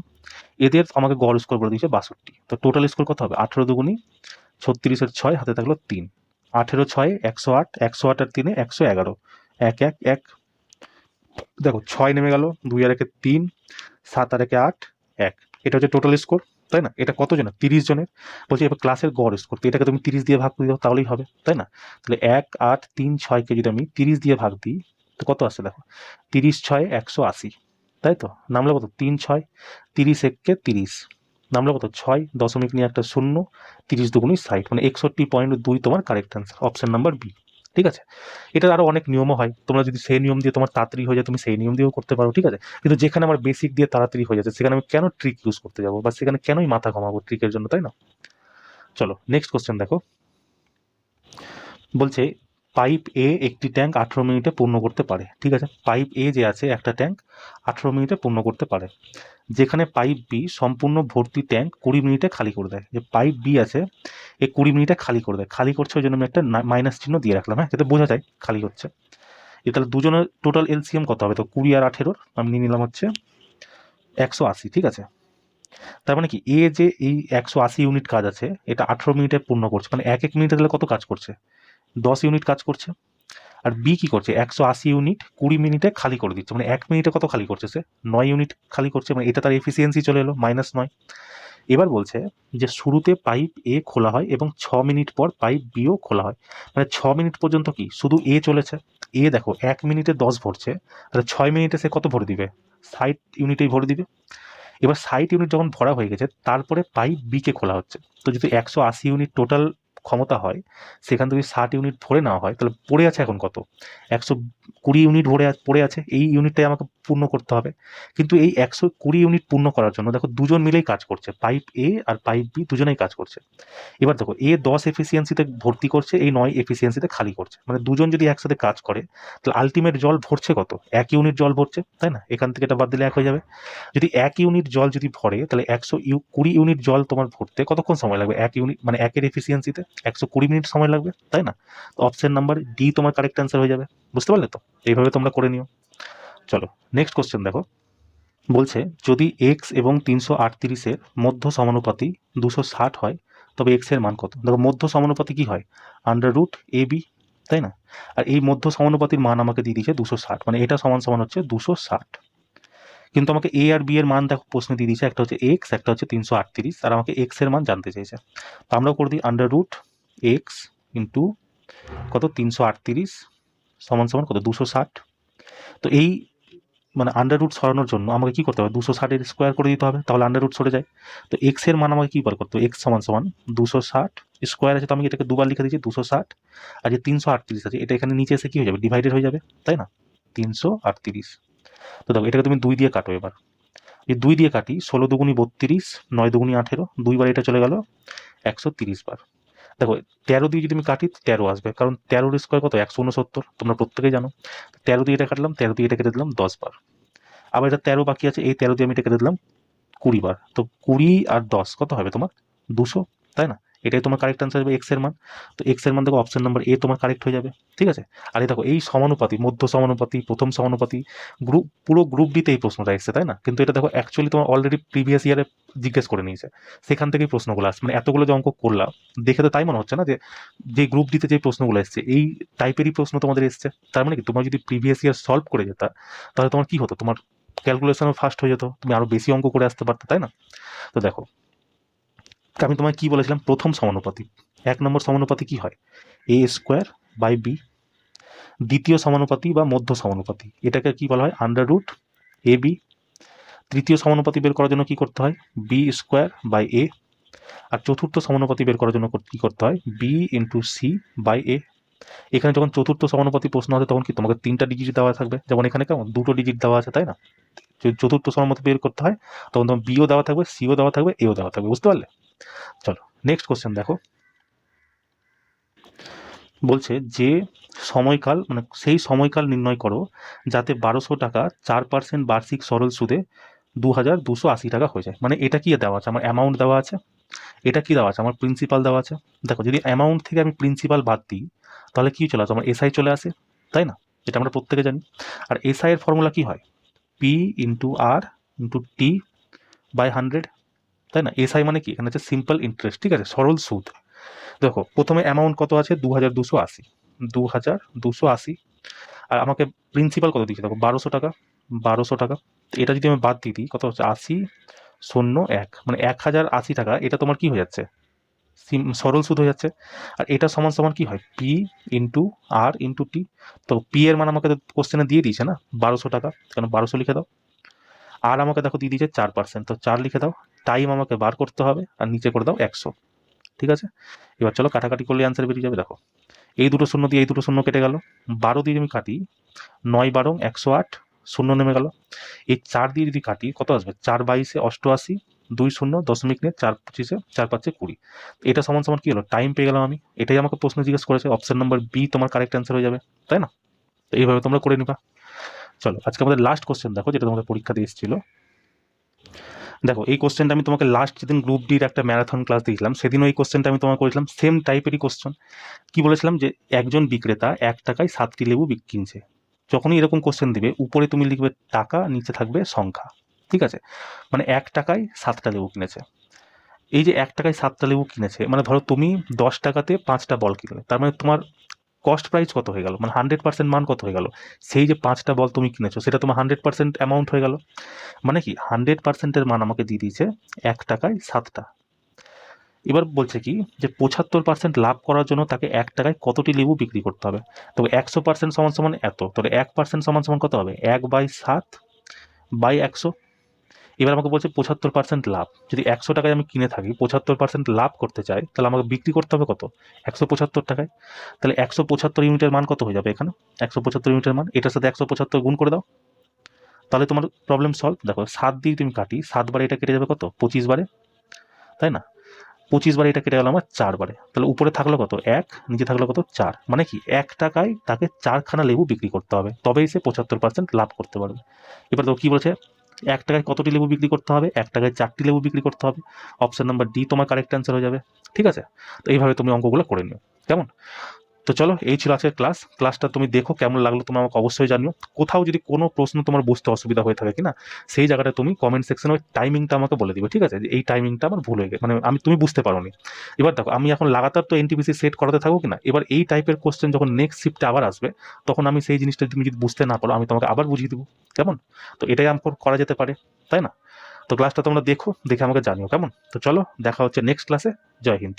এদের আমাকে গড় স্কোর বলে দিয়েছে 62। তো টোটাল স্কোর কত হবে, 18 দুগুণি 36 6, হাতে থাকলো 3, 18 6 108, 108 আর 3 111, 1 1 1। দেখো 6 নেমে গেল, 2 আর 1 3, 7 আর 1 8 1, এটা হচ্ছে টোটাল স্কোর, তাই না? এটা কতজন, 30 জনের। বলছি এবার ক্লাসের গড় স্কোর, তো এটাকে তুমি 30 দিয়ে ভাগ করে দাও তাহলেই হবে, তাই না? তাহলে 1 8 3 6কে যদি আমি 30 দিয়ে ভাগ দিই তো কত আসছে, দেখো 30 6 180, তাই তো? নামলো কত, 3 6, 30 1 30, নামলো কত 6 দশমিক নিয়ে একটা শূন্য, 30 দুগুণি 60, মানে 61.2 তোমার correct answer, option number B. ঠিক আছে, এটার আরো অনেক নিয়মও হয়, তোমরা যদি সেই নিয়ম দিয়ে তোমার তাড়াতাড়ি হয়ে যায় তুমি সেই নিয়ম দিয়েও করতে পারো। ঠিক আছে, কিন্তু যেখানে আমার বেসিক দিয়ে তাড়াতাড়ি হয়ে যাচ্ছে সেখানে আমি কেন ট্রিক ইউজ করতে যাবো, বা সেখানে কেনই মাথা ঘামাবো ট্রিকের জন্য, তাই না? চলো নেক্সট কোশ্চেন দেখো, বলছে পাইপ এ একটি ট্যাঙ্ক 18 মিনিটে পূর্ণ করতে পারে। ঠিক আছে, পাইপ এ যে আছে একটা ট্যাঙ্ক 18 মিনিটে পূর্ণ করতে পারে, যেখানে পাইপ বি সম্পূর্ণ ভর্তি ট্যাঙ্ক 20 মিনিটে খালি করে দেয়। যে পাইপ বি আছে এই 20 মিনিটে খালি করে দেয়, খালি করছে ওই জন্য আমি একটা মাইনাস চিহ্ন দিয়ে রাখলাম, হ্যাঁ, যাতে বোঝা যায় খালি হচ্ছে। তাহলে দুজনের টোটাল এলসিএম কত হবে, তো 20 আর 18 আমি নিয়ে নিলাম হচ্ছে 180। ঠিক আছে, তার মানে কি এ যে এই 180 ইউনিট কাজ আছে এটা 18 মিনিটে পূর্ণ করছে, মানে 1 1 মিনিটে তাহলে কত কাজ করছে, 10 ইউনিট কাজ করছে। আর বি কি করছে, 180 ইউনিট 20 মিনিটে খালি করে দিচ্ছে, মানে 1 মিনিটে কত খালি করছে, সে 9 ইউনিট খালি করছে, মানে এটা তার এফিসিয়েন্সি চলে এলো -9। এবার বলছে যে শুরুতে পাইপ এ খোলা হয় এবং 6 মিনিট পর পাইপ বিও খোলা হয়, মানে 6 মিনিট পর্যন্ত কি শুধু এ চলেছে। এ দেখো 1 মিনিটে 10 ভরছে, তাহলে 6 মিনিটে সে কত ভরে দিবে? 60 ইউনিটেই ভরে দিবে। এবার 60 ইউনিট যখন ভরা হয়ে গেছে তারপরে পাইপ বিকে খোলা হচ্ছে। তো যদি 180 ইউনিট টোটাল ক্ষমতা হয়, সেখান থেকে 60 ইউনিট ভরে নেওয়া হয়, তাহলে পড়ে আছে এখন কত? 120 ইউনিট পড়ে আছে। এই ইউনিটটাই আমাকে পূর্ণ করতে হবে। কিন্তু এই 120 ইউনিট পূর্ণ করার জন্য দেখো দুজন মিলেই কাজ করছে, পাইপ এ আর পাইপ বি দুজনেই কাজ করছে। এবার দেখো এ 10 এফিসিয়েন্সিতে ভর্তি করছে, এই 9 এফিসিয়েন্সিতে খালি করছে, মানে দুজন যদি একসাথে কাজ করে তাহলে আলটিমেট জল ভরছে কত? 1 ইউনিট জল ভরছে, তাই না? এখান থেকে এটা বাদ দিলে 1 হয়ে যাবে। যদি 1 ইউনিট জল যদি ভরে তাহলে 120 ইউনিট জল তোমার ভরতে কতক্ষণ সময় লাগবে? 1 ইউনিট মানে 1-এর এফিসিয়েন্সিতে 120 মিনিট সময় লাগবে, তাই না? তো অপশন নাম্বার ডি তোমার কারেক্ট অ্যান্সার হয়ে যাবে। বুঝতে পারলে তো? এইভাবে তোমরা করে নিও। চলো নেক্সট কোশ্চেন দেখো। বলছে যদি এক্স এবং 338-এর মধ্য সমানুপাতি 260 হয় তবে এক্স এর মান কত? দেখো মধ্য সমানুপাতি কি হয়? √ এ বি, তাই না? আর এই মধ্য সমানুপাতির মান আমাকে দিয়ে দিয়েছে 260, মানে এটা সমান সমান হচ্ছে 260। কিন্তু আমাকে এ আর বি এর মান দেখো প্রশ্নে দিয়ে দিয়েছে, একটা হচ্ছে এক্স, একটা হচ্ছে 338, আর আমাকে এক্স এর মান জানতে চেয়েছে। তো আমরাও করে দিই √ ইন্টু কত 338 সমান সমান কত 260। তো এই মানে √ সরানোর জন্য আমাকে কি করতে হবে? 260-এর স্কোয়ার করে দিতে হবে, তাহলে √ সরে যায়। তো এক্স এর মান আমাকে কি বার করতে হবে? এক্স সমান সমান 260 স্কোয়ার আছে, তো আমি এটাকে দুবার লিখে দিচ্ছি 260, আর যে 338 আছে এটা এখানে নিচে এসে কি হয়ে যাবে? ডিভাইডেড হয়ে যাবে, তাই না? 338। তো দেখো এটাকে তুমি 2 দিয়ে কাটো। এবার এই 2 দিয়ে কাটি, 16 দুগুনি 32, 9 দুগুনি 18, দুইবার এটা চলে গেল 130 বার। দেখো 13 দিয়ে যদি আমি কাটি 13 আসবে, কারণ 13-এর স্কোয়ার কত? 169, তোমরা প্রত্যেকেই জানো। 13 দিয়ে এটা কাটলাম, 13 দিয়ে এটা কেটে দিলাম 10 বার। আবার এটা 13 বাকি আছে, এই 13 দিয়ে আমি এটা কেটে দিলাম 20 বার। তো 20 আর 10 কত হবে তোমার? 200, তাই না? এটাই তোমার কারেক্ট আনসার হবে এক্স এর মান। তো এক্স এর মান দেখো অপশন নাম্বার এ তোমার কারেক্ট হয়ে যাবে, ঠিক আছে? আর এই দেখো এই সমানুপাতি, মধ্য সমানুপাতি, প্রথম সমানুপাতি, পুরো গ্রুপ ডিতে এই প্রশ্নটা এসছে, তাই না? কিন্তু এটা দেখো অ্যাকচুয়ালি তোমার অলরেডি প্রিভিয়াস ইয়ারে জিজ্ঞেস করে নিয়েছে, সেখান থেকেই প্রশ্নগুলো আসছে। মানে এতগুলো যে অঙ্ক করলাম দেখে তো তাই মনে হচ্ছে না যে গ্রুপ ডিতে যে প্রশ্নগুলো এসছে এই টাইপেরই প্রশ্ন তোমাদের এসছে। তার মানে কি তোমার যদি প্রিভিয়াস ইয়ার সলভ করে যেতা তাহলে তোমার কি হতো? তোমার ক্যালকুলেশনও ফাস্ট হয়ে যেত, তুমি আরো বেশি অঙ্ক করে আসতে পারতে, তাই না? তো দেখো আমি তোমায় কি বলেছিলাম? প্রথম সমানুপাতি, 1 নম্বর সমানুপাতি কি হয়? এ স্কোয়ার বাই বি। দ্বিতীয় সমানুপাতি বা মধ্য সমানুপাতি এটাকে কি বলা হয়? √ এ বি। তৃতীয় সমানুপাতি বের করার জন্য কি করতে হয়? বি স্কোয়ার বাই এ। আর চতুর্থ সমানুপাতি বের করার জন্য কি করতে হয়? বি ইন্টু সি বাই এ। এখানে যখন চতুর্থ সমানুপাতি প্রশ্ন হবে তখন কি তোমাকে 3টা ডিজিট দেওয়া থাকবে, যেমন এখানে কেমন 2টো ডিজিট দেওয়া আছে, তাই না? যদি চতুর্থ সমানুপাতি বের করতে হয় তখন তোমার বিও দেওয়া থাকবে, সিও দেওয়া থাকবে, এও দেওয়া থাকবে। বুঝতে পারলে? চলো নেক্সট কোশ্চেন দেখো। বলছে যে সময়কাল, মানে সেই সময়কাল নির্ণয় করো যাতে 1200 টাকা 4% বার্ষিক সরল সুদে 2280 টাকা হয়ে যায়। মানে এটা কি দেওয়া আছে? আমার অ্যামাউন্ট দেওয়া আছে, এটা কি দেওয়া আছে? আমার প্রিন্সিপাল দেওয়া আছে। দেখো যদি অ্যামাউন্ট থেকে আমি প্রিন্সিপাল বাদ দিই তাহলে কি চলে আসে? আমার এসআই চলে আসে, তাই না? এটা আমরা প্রত্যেকে জানি। আর এসআই এর ফর্মুলা কি হয়? P into R into T by 100, তাই না? এসআই মানে কি? এখানে হচ্ছে সিম্পল ইন্টারেস্ট, ঠিক আছে, সরল সুদ। দেখো প্রথমে অ্যামাউন্ট কত আছে? 2280, 2280। আর আমাকে প্রিন্সিপাল কত দিচ্ছে? দেখো 1200 টাকা, 1200 টাকা। এটা যদি আমি বাদ দিয়ে দিই কত হচ্ছে? 80-01, মানে 1080 টাকা। এটা তোমার কি হয়ে যাচ্ছে? সরল সুদ হয়ে যাচ্ছে। আর এটা সমান সমান কি হয়? পি ইন্টু আর ইন্টু টি। তো পি এর মান আমাকে কোশ্চেনে দিয়ে দিয়েছে না 1200 টাকা, কেন 1200 লিখে দাও। আর আমাকে দেখো দিয়ে দিয়েছে 4%, তো 4 লিখে দাও। টাইম আমাকে বার করতে হবে, আর নিচে করে দাও 100, ঠিক আছে? এবার চলো কাটাকাটি করলে অ্যান্সার বেরিয়ে যাবে। দেখো এই দুটো শূন্য দিয়ে এই দুটো শূন্য কেটে গেল, 12 দিয়ে আমি কাটি 9 12 108, শূন্য নেমে গেল। এই 4 দিয়ে যদি কাটি কত আসবে? 4 22 88, 2 0 দশমিক নিয়ে 4 25 4 5 20। এটা সমান সমান কি হলো? টাইম পেয়ে গেলাম আমি। এটাই আমাকে প্রশ্ন জিজ্ঞেস করেছে, অপশন নাম্বার বি তোমার কারেক্ট অ্যান্সার হয়ে যাবে, তাই না? তো এইভাবে তোমরা করে নিবা। চলো আজকে আমাদের লাস্ট কোশ্চেন দেখো, যেটা তোমাদের পরীক্ষাতে এসেছিল। দেখো এই কোশ্চেনটা আমি তোমাকে লাস্ট যেদিন গ্রুপ ডির একটা ম্যারাথন ক্লাস দিয়েছিলাম সেদিনও এই কোশ্চেনটা আমি তোমাকে করেছিলাম, সেম টাইপেরই কোশ্চেন। কি বলেছিলাম? যে একজন বিক্রেতা 1 টাকায় 7টি লেবু কিনছে। যখনই এরকম কোশ্চেন দিবে উপরে তুমি লিখবে টাকা, নিচে থাকবে সংখ্যা, ঠিক আছে? মানে 1 টাকায় 7টা লেবু কিনেছে। এই যে 1 টাকায় 7টা লেবু কিনেছে, মানে ধরো তুমি 10 টাকাতে 5টা বল কিনলে, তার মানে তোমার কস্ট প্রাইস কত হয়ে গেল, মানে 100% মান কত হয়ে গেল, সেই যে 5টা বল তুমি কিনেছো সেটা তোমার 100% অ্যামাউন্ট হয়ে গেল। মানে কি 100%-এর মান আমাকে দিয়ে দিয়েছে 1 টাকায় 7টা। এবার বলছে কি যে 75% লাভ করার জন্য তাকে 1 টাকায় কতটি লেবু বিক্রি করতে হবে। তো 100% সমান সমান এত, তাহলে 1% সমান সমান কত হবে, 1/7/100। এবার আমাকে বলছে 75% লাভ, যদি 100 টাকায় আমি কিনে থাকি 75% লাভ করতে চাই, তাহলে আমাকে বিক্রি করতে হবে কত, 175 টাকায়। তাহলে 175 ইউনিটের মান কত হয়ে যাবে এখানে, 175 ইউনিটের মান এটার সাথে 175 গুণ করে দাও, তাহলে তোমার প্রবলেম সলভ। দেখো 7 দিয়ে তুমি কাটি, 7 বারে এটা কেটে যাবে কত, 25 বারে, তাই না? 25 বারে এটা কেটে গেল আমার 4 বারে, তাহলে উপরে থাকলো কত 1, নিচে থাকলো কত 4, মানে কি 1 টাকায় তাকে 4খানা লেবু বিক্রি করতে হবে, তবেই সে 75% লাভ করতে পারবে। এবার তো কি বলছে, 1 টাকায় কতটি লেবু বিক্রি করতে হবে, 1 টাকায় 4টি লেবু বিক্রি করতে হবে। অপশন নাম্বার ডি তোমার কারেক্ট অ্যান্সার হয়ে যাবে। ঠিক আছে, তো এইভাবে তুমি অঙ্কগুলো করে নিও, কেমন? তো চলো, এই ছিল আজকের ক্লাসটা তুমি দেখো কেমন লাগলো তুমি আমাকে অবশ্যই জানিও। কোথাও যদি কোনো প্রশ্ন তোমার বুঝতে অসুবিধা হয়ে থাকে কিনা, সেই জায়গাটা তুমি কমেন্ট সেকশনে ওই টাইমিংটা আমাকে বলে দিবে, ঠিক আছে, যে এই টাইমিংটা আমার ভুল হয়ে গেছে, মানে তুমি বুঝতে পারোনি। এবার দেখো আমি এখন লাগাতার তো এনটিপিসি সেট করাতে থাকবো কিনা, এবার এই টাইপের কোশ্চেন যখন নেক্সট শিফটে আবার আসবে, তখন আমি সেই জিনিসটা তুমি যদি বুঝতে না পারো আমি তোমাকে আবার বুঝিয়ে দেবো, কেমন? তো এটাই আমার করা যেতে পারে, তাই না? তো ক্লাসটা তোমরা দেখো, দেখে আমাকে জানিও, কেমন? তো চলো, দেখা হচ্ছে নেক্সট ক্লাসে। জয় হিন্দ।